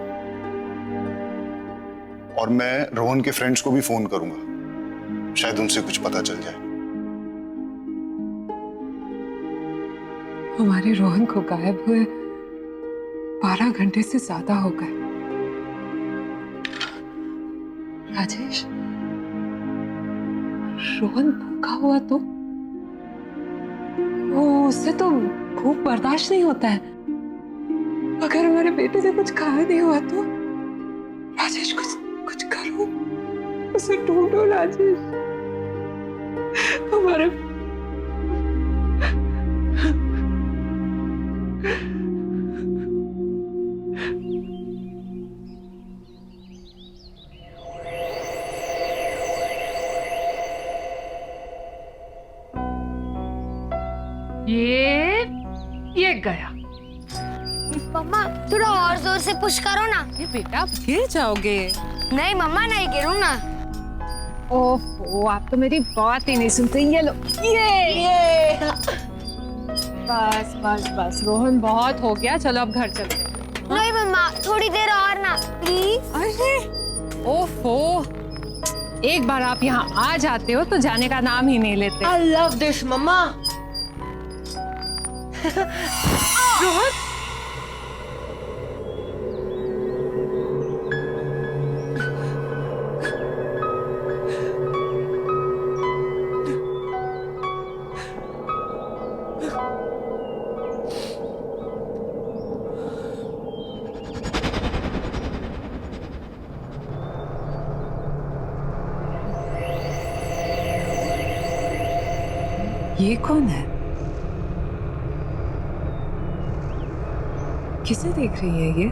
और मैं रोहन के फ्रेंड्स को भी फोन करूंगा, शायद उनसे कुछ पता चल जाए। हमारे रोहन को गायब हुए 12 घंटे से ज्यादा हो गए। राजेश, रोहन भूखा हुआ तो उससे तो भूख बर्दाश्त नहीं होता है। अगर हमारे बेटे से कुछ खाया नहीं हुआ तो राजेश, कुछ करो, उसे ढूंढो राजेश। हमारे ये गया। मम्मा, थोड़ा और जोर से पुश करो ना। ये बेटा, आप गिर जाओगे। नहीं मम्मा, नहीं गिरूँ ना। ओह, आप तो मेरी बात ही नहीं सुनते। ये लो, ये बस बस बस, रोहन बहुत हो गया, चलो अब घर चलते हैं। नहीं मम्मा, थोड़ी देर और ना, प्लीज। अरे ओफो, एक बार आप यहाँ आ जाते हो तो जाने का नाम ही नहीं लेते। I love this, मम्मा। रोहन, ये कौन है? किसे देख रही है ये?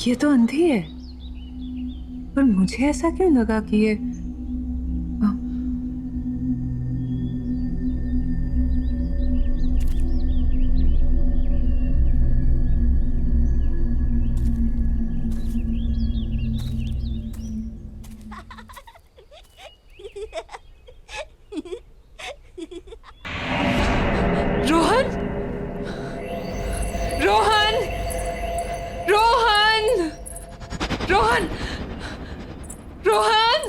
ये तो अंधी है, पर मुझे ऐसा क्यों लगा कि ये रोहन, रोहन, रोहन, रोहन, रोहन,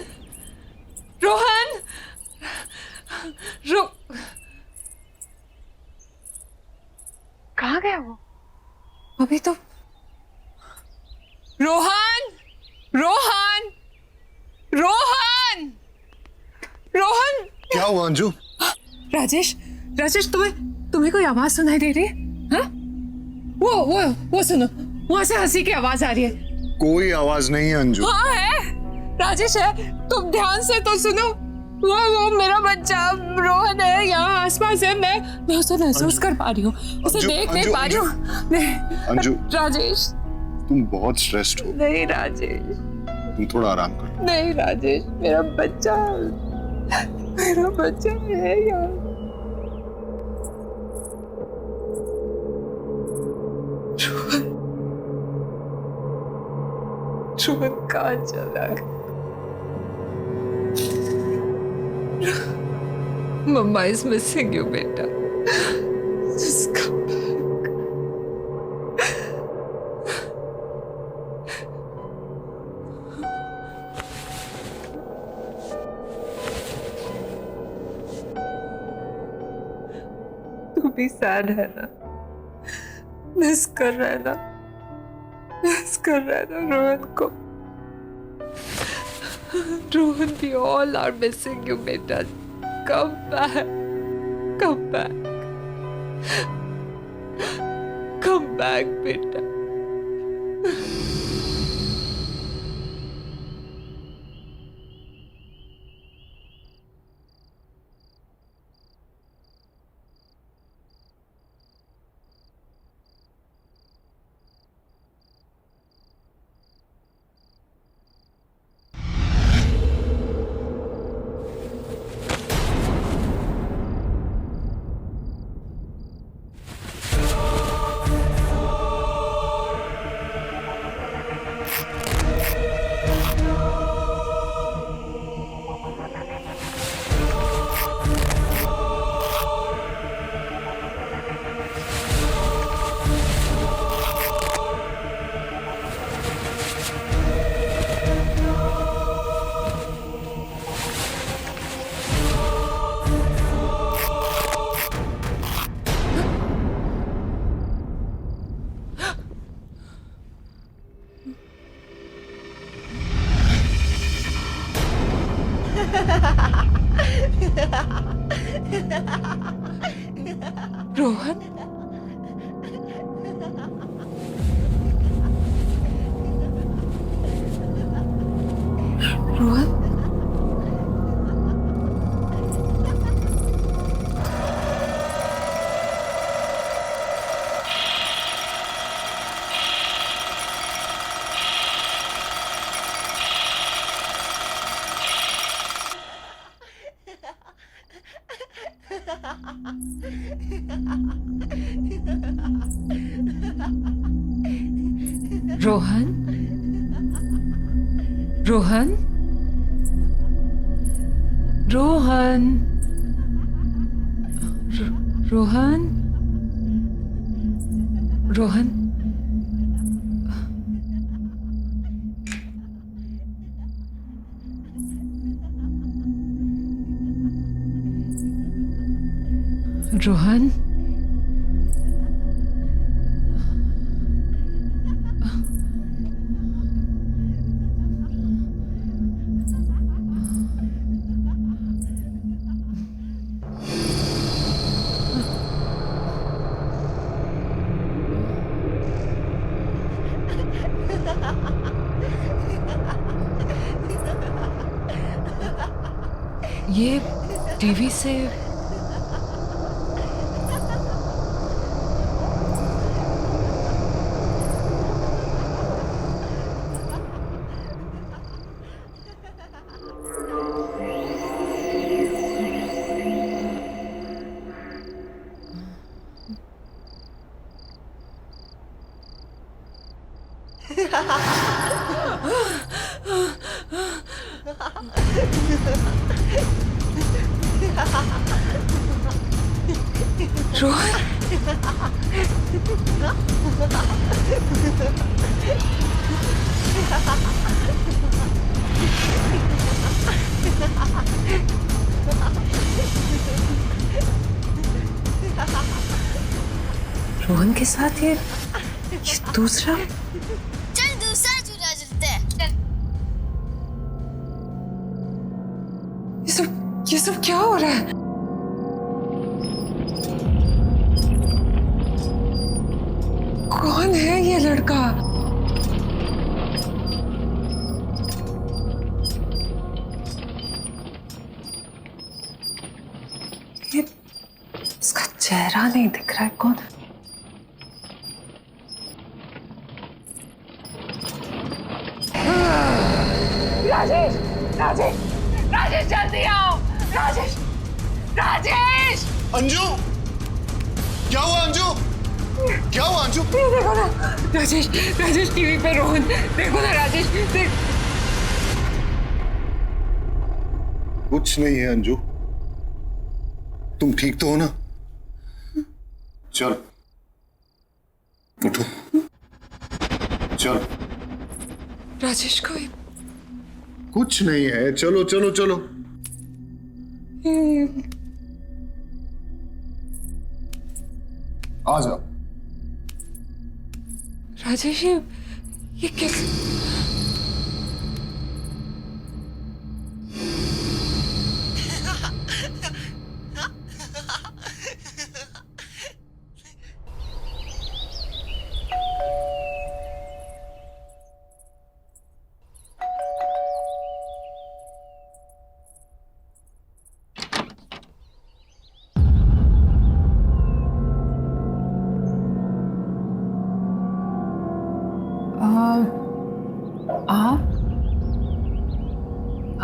रोहन, कहाँ गया वो? अभी तो रोहन, रोहन, रोहन, रोहन। क्या हुआ अंजू? राजेश, राजेश, तुम्हें कोई आवाज सुनाई दे रही है? हाँ? वो सुनो, वहां से हंसी की आवाज आ रही है। कोई आवाज नहीं है अंजू। हाँ है, राजेश है, तुम ध्यान से तो सुनो। वो मेरा बच्चा रोहन है, यहाँ आसपास है। मैं उसे महसूस कर पा रही हूँ, उसे देख नहीं पा रही हूँ। अंजू, राजेश, तुम बहुत स्ट्रेस्ड हो। नहीं राजेश, तुम थोड़ा आराम करो। नहीं राजेश, मेरा बच्चा मेरा बच्चा है यार। रोहन कहाँ चला गया? मम्मा इज मिसिंग यू बेटा। Just come back. तू भी सैड है ना? मिस कर रहा है ना? मिस कर रहा है ना रोहन को? Rohan, we all are missing you बेटा। Come back. Come back. Come back बेटा। रोहन, रोहन, रोहन, रोहन, रोहन, रोहन, रोहन, रोहन, ये टीवी से रोहन के साथ ये दूसरा। चल दूसरा झूला झूलते हैं। ये सब क्या हो रहा है? कौन है ये लड़का? ये इसका चेहरा नहीं दिख रहा है। कौन है? राजेश, राजेश, राजेश जल्दी आओ, राजेश, राजेश! अंजू, क्या हुआ अंजू? क्या हुआ अंजू? देखो ना राजेश, राजेश टीवी पे रोहन, देखो ना राजेश, देख। कुछ नहीं है अंजू, तुम ठीक तो हो ना? चल उठो, चल। राजेश को कुछ नहीं है, चलो चलो चलो। आ जाओ। राजेश ये कैसे?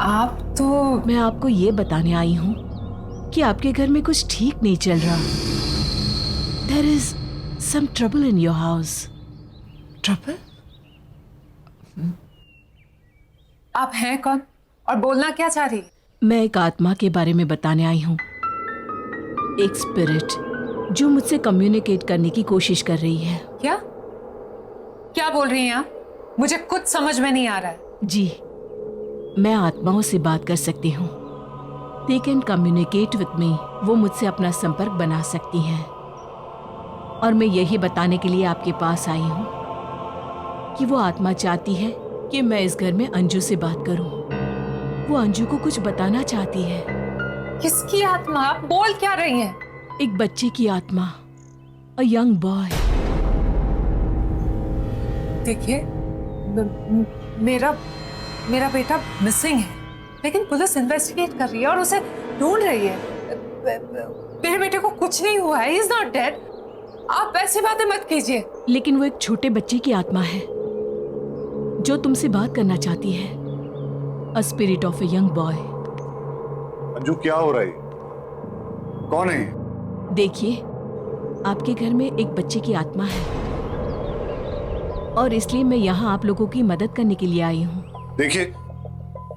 आप तो मैं आपको ये बताने आई हूँ कि आपके घर में कुछ ठीक नहीं चल रहा। There is some trouble in your house. Trouble? आप हैं कौन और बोलना क्या चाह रही? मैं एक आत्मा के बारे में बताने आई हूँ, एक स्पिरिट जो मुझसे कम्युनिकेट करने की कोशिश कर रही है। क्या क्या बोल रही हैं आप? मुझे कुछ समझ में नहीं आ रहा है। जी, मैं आत्माओं से बात कर सकती हूँ। They can communicate with me. वो मुझसे अपना संपर्क बना सकती हैं। और मैं यही बताने के लिए आपके पास आई हूँ कि वो आत्मा चाहती है कि मैं इस घर में अंजू से बात करूँ। वो अंजू को कुछ बताना चाहती है। किसकी आत्मा? आप बोल क्या रही हैं? एक बच्चे की आत्मा, अ यंग बॉय। देखिए, मेरा बेटा मिसिंग है, लेकिन पुलिस इन्वेस्टिगेट कर रही है और उसे ढूंढ रही है। मेरे बेटे को कुछ नहीं हुआ है, ही इज नॉट डेड। आप ऐसी बातें मत कीजिए। लेकिन वो एक छोटे बच्चे की आत्मा है जो तुमसे बात करना चाहती है, a spirit of a young boy. Anju, क्या हो रहा है? कौन है? देखिए, आपके घर में एक बच्चे की आत्मा है और इसलिए मैं यहाँ आप लोगों की मदद करने के लिए आई हूँ। देखिए,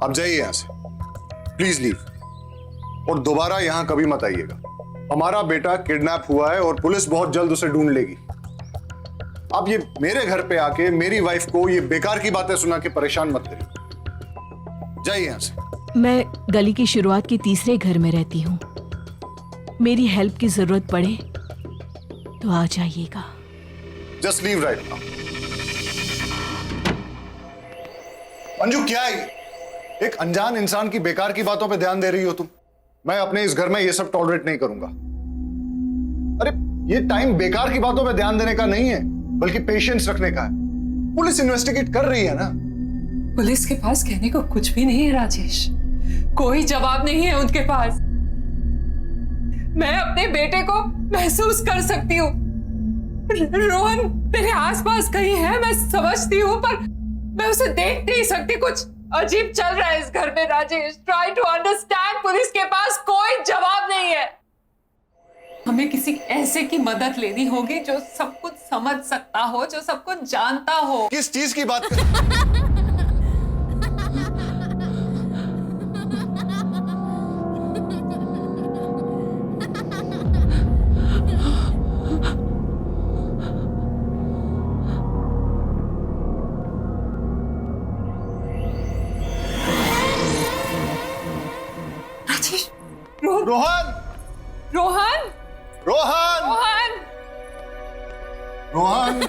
आप जाइए यहाँ से, प्लीज लीव, और दोबारा यहाँ कभी मत आइएगा। हमारा बेटा किडनैप हुआ है और पुलिस बहुत जल्द उसे ढूंढ लेगी। आप ये मेरे घर पे आके मेरी वाइफ को ये बेकार की बातें सुना के परेशान मत करिए। जाइए यहाँ से। मैं गली की शुरुआत के तीसरे घर में रहती हूँ। मेरी हेल्प की जरूरत पड़े तो आ जाइएगा। Just leave right now. Anju, क्या है ये? एक अनजान इंसान की बेकार की बातों पे ध्यान दे रही हो तुम। मैं अपने इस घर में ये सब टॉलरेट नहीं करूंगा। अरे, ये टाइम बेकार की बातों पे ध्यान देने का नहीं है, बल्कि पेशेंस रखने का है। पुलिस इन्वेस्टिगेट कर रही है ना। पुलिस के पास कहने को कुछ भी नहीं है राजेश, कोई जवाब नहीं है उनके पास। मैं अपने बेटे को महसूस कर सकती हूँ। रोहन मेरे आसपास कहीं है, मैं समझती हूँ, पर मैं उसे देख नहीं सकती। कुछ अजीब चल रहा है इस घर में Rajesh. Try to understand. Police के पास कोई जवाब नहीं है। हमें किसी ऐसे की मदद लेनी होगी जो सब कुछ समझ सकता हो, जो सब कुछ जानता हो। किस चीज की बात कर? रोहन! रोहन! रोहन! रोहन! रोहन!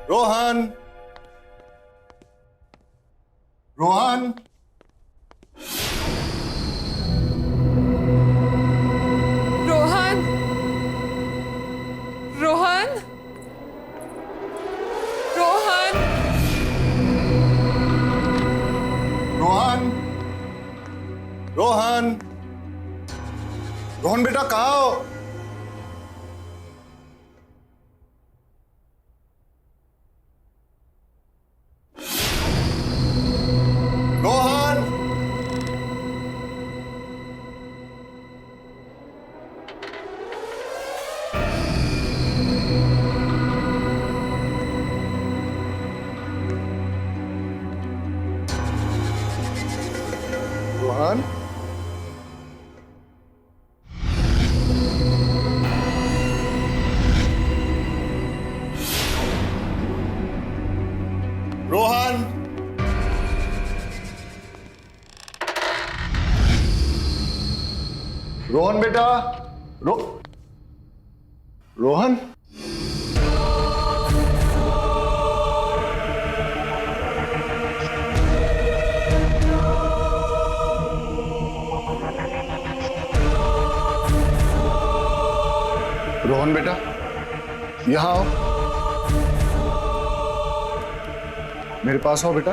रोहन! रोहन! रोहन! रोहन! रोहन! रोहन! रोहन! रोहन बेटा, कहाँ हो? रोहन बेटा, रोहन। रोहन बेटा, यहां आओ, मेरे पास आओ बेटा।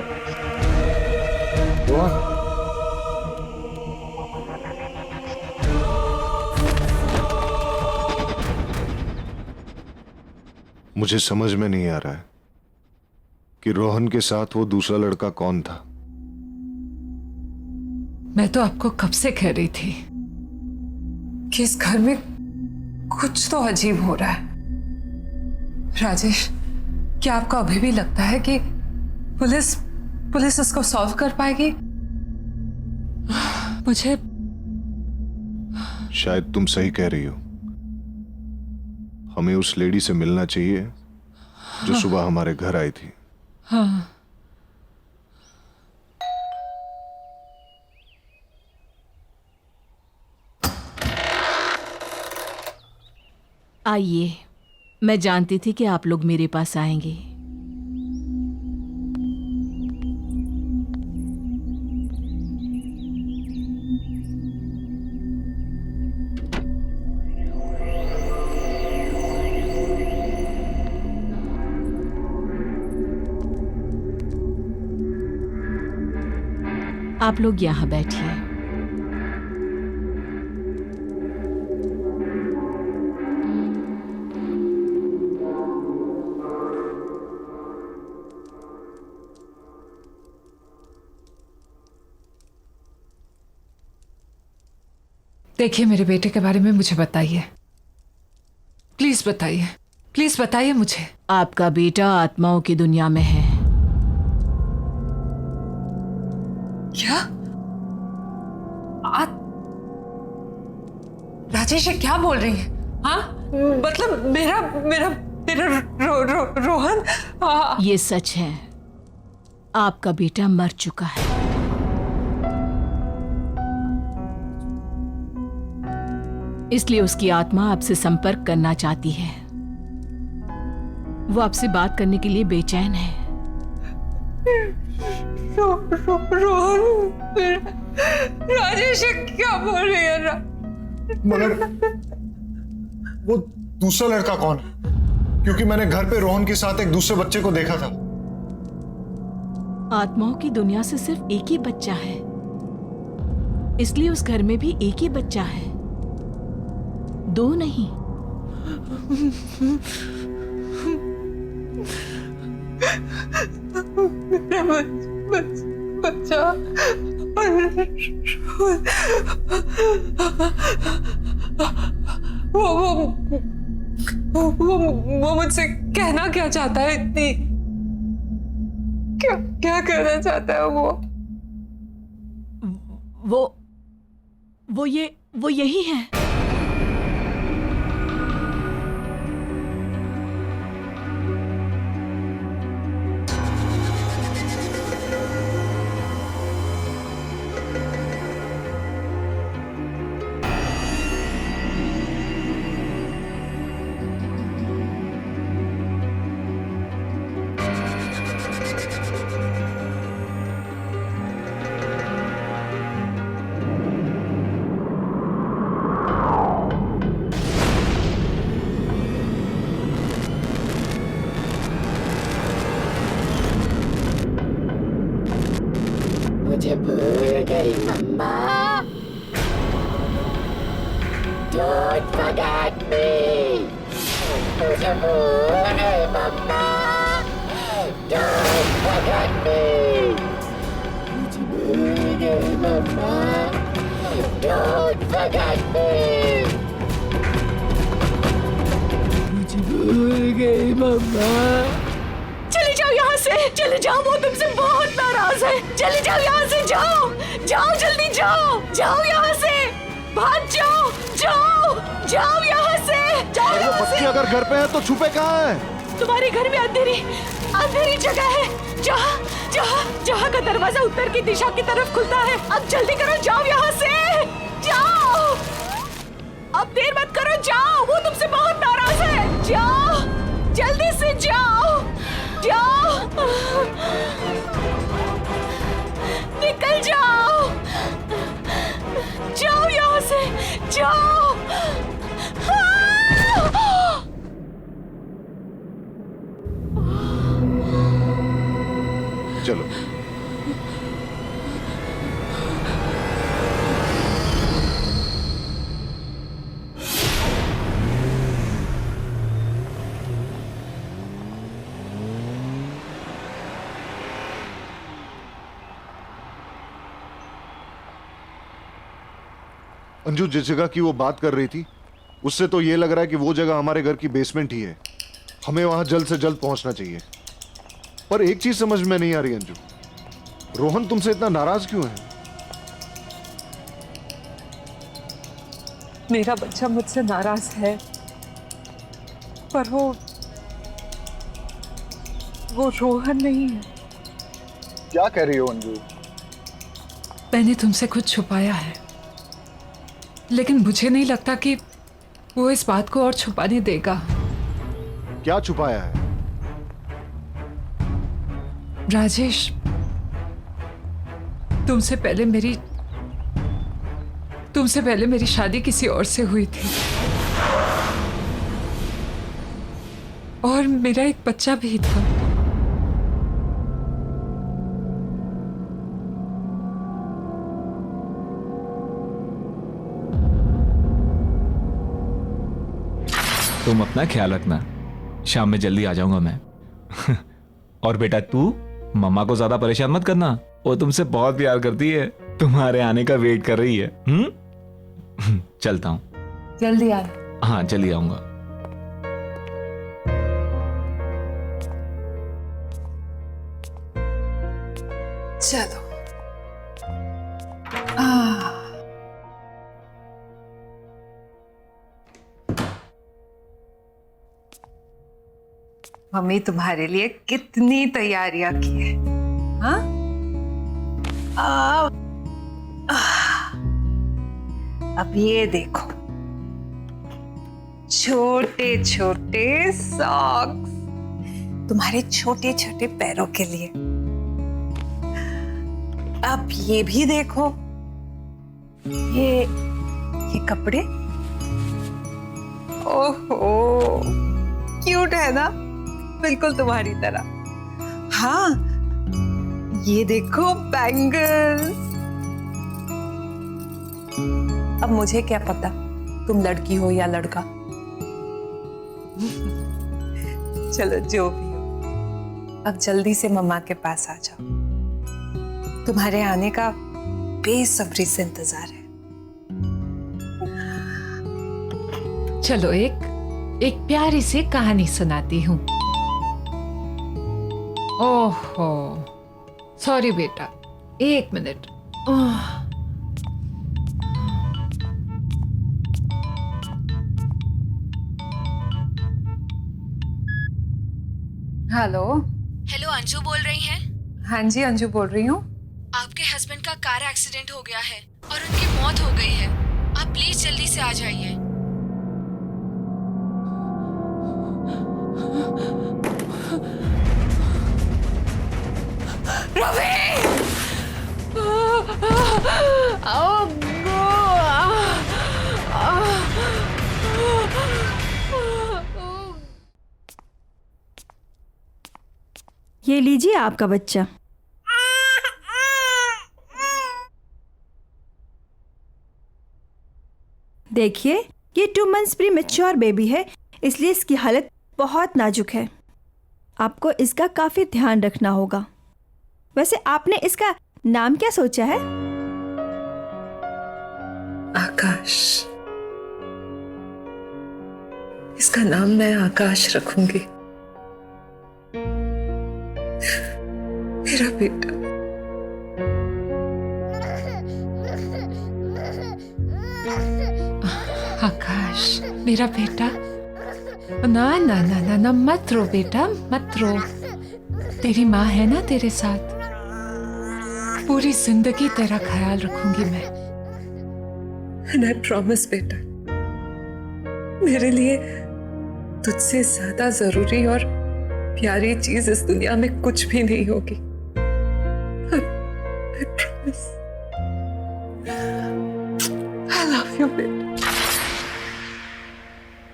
रोहन, मुझे समझ में नहीं आ रहा है कि रोहन के साथ वो दूसरा लड़का कौन था। मैं तो आपको कब से कह रही थी कि इस घर में कुछ तो अजीब हो रहा है। राजेश, क्या आपको अभी भी लगता है कि पुलिस इसको सॉल्व कर पाएगी? मुझे शायद तुम सही कह रही हो। हमें उस लेडी से मिलना चाहिए जो सुबह हमारे घर आई थी। हाँ। आइए, मैं जानती थी कि आप लोग मेरे पास आएंगे। आप लोग यहाँ बैठिए। देखिए, मेरे बेटे के बारे में मुझे बताइए, प्लीज बताइए, प्लीज बताइए मुझे। आपका बेटा आत्माओं की दुनिया में है। क्या? राजेश, ये क्या बोल रही है? हाँ, मतलब मेरा रोहन। ये सच है, आपका बेटा मर चुका है। इसलिए उसकी आत्मा आपसे संपर्क करना चाहती है। वो आपसे बात करने के लिए बेचैन है। रोहन, राजेश क्या बोल रही है? मगर वो दूसरा लड़का कौन है? क्योंकि मैंने घर पे रोहन के साथ एक दूसरे बच्चे को देखा था। आत्माओं की दुनिया से सिर्फ एक ही बच्चा है, इसलिए उस घर में भी एक ही बच्चा है, दो नहीं। बच्चा वो मुझसे कहना क्या चाहता है? इतनी क्या कहना चाहता है वो यही है। मुझे भूल गई मम्मा। Don't forget me. मुझे भूल गई मम्मा। Don't forget me. मुझे भूल गई मम्मा। Don't forget me. मुझे भूल गई मम्मा। चले जाओ यहाँ से, चले जाओ, वो तुमसे बहुत नाराज है। चले जाओ यहाँ से, जाओ जाओ, जल्दी जाओ, जाओ यहाँ से, भाग जाओ, जाओ जाओ यहाँ से, जाओ यहाँ से। बच्चे अगर घर पे हैं तो छुपे कहाँ हैं? तुम्हारे घर में अंधेरी जगह है, जहाँ का दरवाजा उत्तर की दिशा की तरफ खुलता है। अब जल्दी करो, जाओ यहाँ से, जाओ। अब देर मत करो, जाओ, वो तुमसे बहुत नाराज है। जाओ, जल्दी से जाओ, जाओ, निकल जाओ, जाओ यहाँ से, जाओ। चलो। अंजू, जिस जगह की वो बात कर रही थी उससे तो ये लग रहा है कि वो जगह हमारे घर की बेसमेंट ही है। हमें वहां जल्द से जल्द पहुंचना चाहिए। पर एक चीज समझ में नहीं आ रही अंजू, रोहन तुमसे इतना नाराज क्यों है? मेरा बच्चा मुझसे नाराज है, पर वो रोहन नहीं है। क्या कह रही हो अंजू? मैंने तुमसे कुछ छुपाया है, लेकिन मुझे नहीं लगता कि वो इस बात को और छुपाने देगा। क्या छुपाया है? राजेश, तुमसे पहले मेरी शादी किसी और से हुई थी, और मेरा एक बच्चा भी था। तुम अपना ख्याल रखना, शाम में जल्दी आ जाऊंगा मैं। और बेटा, तू मम्मा को ज्यादा परेशान मत करना, वो तुमसे बहुत प्यार करती है, तुम्हारे आने का वेट कर रही है। चलता हूँ। जल्दी आना। हाँ, जल्दी आऊंगा। चलो। मम्मी तुम्हारे लिए कितनी तैयारियां की है। हाँ? अब ये देखो, छोटे छोटे सॉक्स तुम्हारे छोटे छोटे पैरों के लिए। अब ये भी देखो, ये कपड़े। ओहो, क्यूट है ना, बिल्कुल तुम्हारी तरह। हाँ, ये देखो बैंगल्स। अब मुझे क्या पता तुम लड़की हो या लड़का। चलो, जो भी हो, अब जल्दी से मम्मा के पास आ जाओ। तुम्हारे आने का बेसब्री से इंतजार है। चलो, एक प्यारी सी कहानी सुनाती हूँ। ओहो, सॉरी बेटा, एक मिनट। हेलो। हेलो, अंजू बोल रही हैं? हाँ जी, अंजू बोल रही हूँ। आपके हस्बैंड का कार एक्सीडेंट हो गया है और उनकी मौत हो गई है। आप प्लीज जल्दी से आ जाइए। ये लीजिए आपका बच्चा। देखिए, ये 2 मंथ्स प्रीमैच्योर बेबी है, इसलिए इसकी हालत बहुत नाजुक है। आपको इसका काफी ध्यान रखना होगा। वैसे आपने इसका नाम क्या सोचा है? आकाश। इसका नाम मैं आकाश रखूंगी। मेरा बेटा। आकाश, मेरा बेटा। ना ना ना ना ना, मत रो बेटा, मत रो। तेरी माँ है ना तेरे साथ, पूरी जिंदगी तेरा ख्याल रखूंगी मैं। And I promise बेटा, मेरे लिए तुझसे ज्यादा जरूरी और प्यारी चीज इस दुनिया में कुछ भी नहीं होगी। I promise. I love you, baby.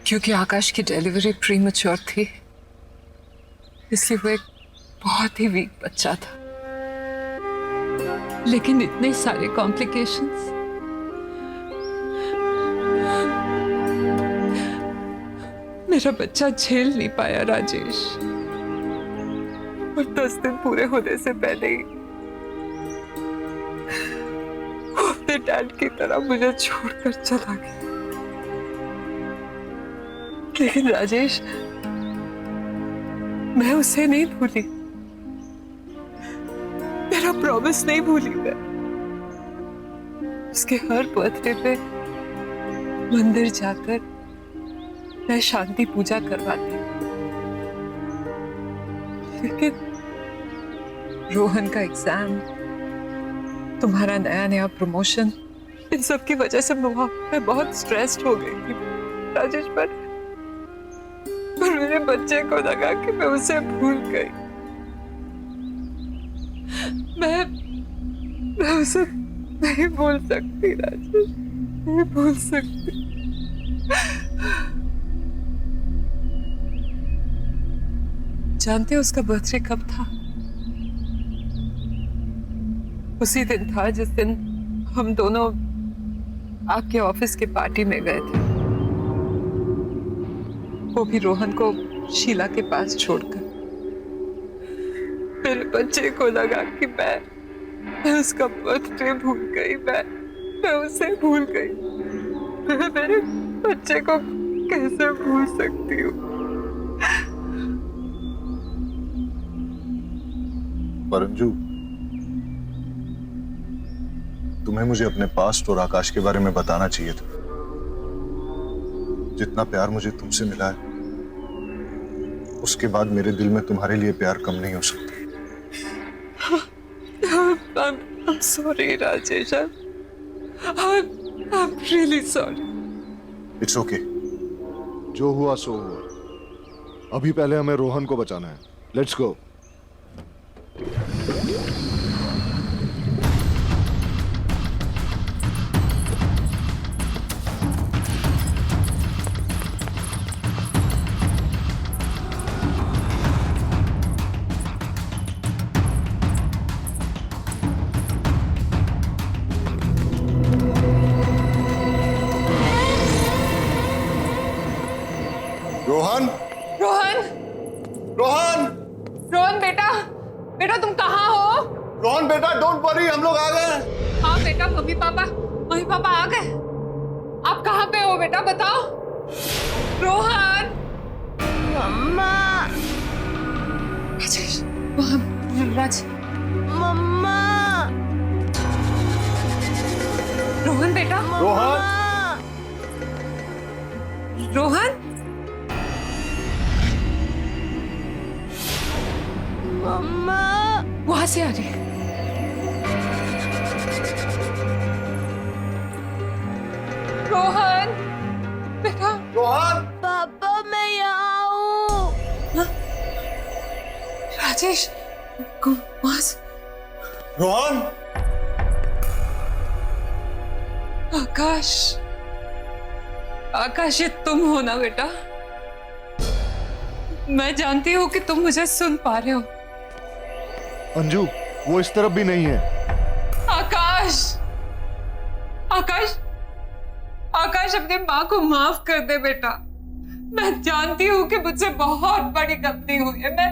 क्योंकि आकाश की डिलीवरी प्रीमैच्योर थी, इसलिए वो एक बहुत ही वीक बच्चा था। लेकिन इतने सारे कॉम्प्लिकेशंस, मेरा बच्चा झेल नहीं पाया राजेश, और 10 दिन पूरे होने से पहले ही वो अपने डैड की तरह मुझे छोड़कर चला गया। लेकिन राजेश, मैं उसे नहीं भूली, मेरा प्रॉमिस नहीं भूली। मैं उसके हर बर्थडे पे मंदिर जाकर मैं शांति पूजा करवाती। लेकिन रोहन का एग्जाम, तुम्हारा नया नया प्रमोशन, इन सब की वजह से मैं बहुत स्ट्रेस्ड हो गई थी राजेश। पर मेरे बच्चे को लगा कि मैं उसे भूल गई। मैं उसे नहीं भूल सकती राजेश, नहीं भूल सकती। जानते हो उसका बर्थडे कब था? उसी दिन था जिस दिन हम दोनों आपके ऑफिस के पार्टी में गए थे, वो भी रोहन को शीला के पास छोड़कर। मेरे बच्चे को लगा कि मैं उसका बर्थडे भूल गई, मैं उसे भूल गई। मैं मेरे बच्चे को कैसे भूल सकती हूँ? पर अंजू, तुम्हें मुझे अपने पास्ट और आकाश के बारे में बताना चाहिए था। जितना प्यार मुझे तुमसे मिला है, उसके बाद मेरे दिल में तुम्हारे लिए प्यार कम नहीं हो सकता। I'm sorry, Rajesh. I'm really sorry. It's okay. जो हुआ सो हुआ। अभी पहले हमें रोहन को बचाना है। Let's go. रोहन, रोहन, रोहन, रोहन बेटा, बेटा तुम कहाँ हो? रोहन बेटा, डोंट वरी, हम लोग आ गए। हाँ बेटा, मम्मी पापा आ गए। आप कहाँ पे हो बेटा, बताओ। रोहन, मम्मा, राजेश, राज, मम्मा, रोहन बेटा, रोहन, रोहन, मम्मा, वहां से आ रही है। रोहन बेटा, रोहन, पापा मैं यहाँ हूँ। राजेश, रोहन, आकाश, आकाश, ये तुम हो ना बेटा? मैं जानती हूँ कि तुम मुझे सुन पा रहे हो। अंजू, वो इस तरफ भी नहीं है। आकाश, आकाश, आकाश, अपनी माँ को माफ कर दे बेटा। मैं जानती हूँ कि मुझसे बहुत बड़ी गलती हुई है। मैं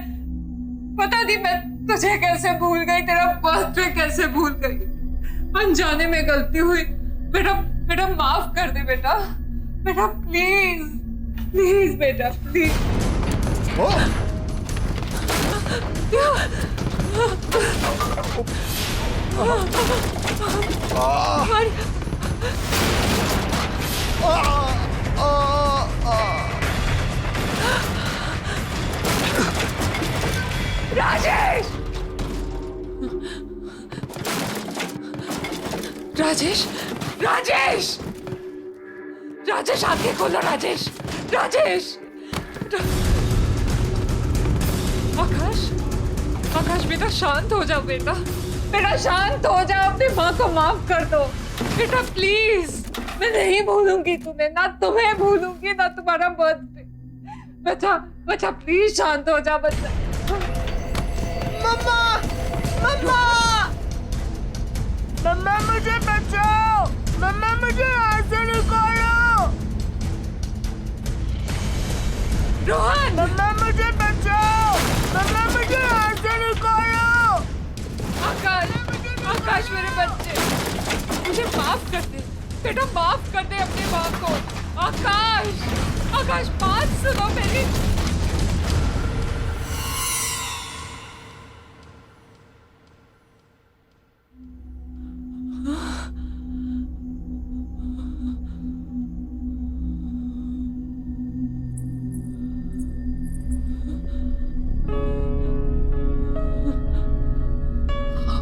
पता नहीं मैं तुझे कैसे भूल गई, तेरा बर्थडे कैसे भूल गई। अनजाने में गलती हुई बेटा, बेटा माफ कर दे बेटा, बेटा प्लीज, प्लीज बेटा प्लीज। राजेश, राजेश, राजेश, राजेश आंखें खोलो राजेश, राजेश। आकाश, आकाश बेटा शांत हो जाओ बेटा, बेटा शांत हो जाओ, अपनी माँ को माफ कर दो बेटा प्लीज। मैं नहीं भूलूंगी तुम्हें, ना तुम्हें भूलूंगी ना तुम्हारा बर्थडे। बच्चा बच्चा प्लीज शांत हो जा बच्चा। मम्मा, मम्मा, मम्मा मुझे बचाओ, मम्मा मुझे यहाँ से निकालो। रोहन, मम्मा मुझे बचाओ, मम्मा मुझे यहाँ से निकालो। आकाश, आकाश मेरे बच्चे, मुझे माफ कर दे बेटा, माफ कर दे अपने माँ को। आकाश, आकाश बात सुनो मेरी।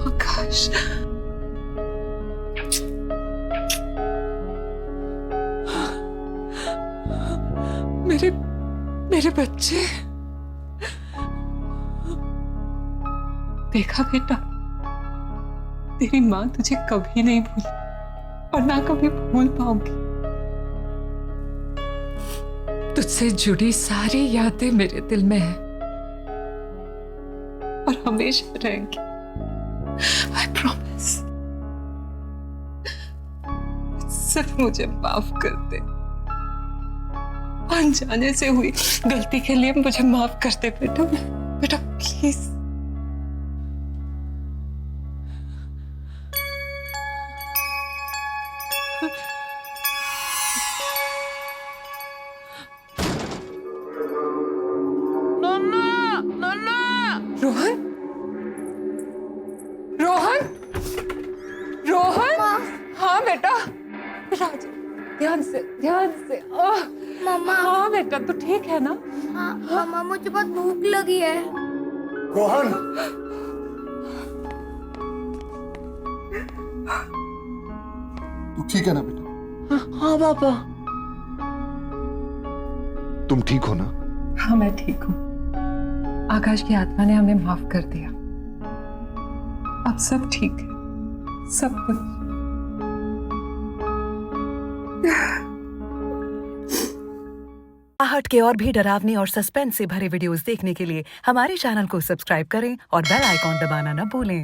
आकाश, मेरे बच्चे। देखा बेटा, तेरी माँ तुझे कभी नहीं भूली और ना कभी भूल पाऊंगी। तुझसे जुड़ी सारी यादें मेरे दिल में हैं और हमेशा रहेंगी। I promise। सिर्फ मुझे माफ कर दे, अनजाने से हुई गलती के लिए मुझे माफ कर दे बेटा, बेटा प्लीज। नन्ना, नन्ना। रोहन, रोहन, रोहन। हाँ बेटा, राज ध्यान से, ध्यान से। मम्मा। हाँ बेटा, तू ठीक है ना? हाँ मम्मा, मुझे बहुत भूख लगी है। रोहन, तू ठीक है ना बेटा? हाँ पापा। तुम ठीक हो ना? हाँ मैं ठीक हूँ। आकाश की आत्मा ने हमें माफ कर दिया, अब सब ठीक है, सब कुछ। आहट के और भी डरावने और सस्पेंस से भरे वीडियोस देखने के लिए हमारे चैनल को सब्सक्राइब करें और बेल आइकॉन दबाना न भूलें।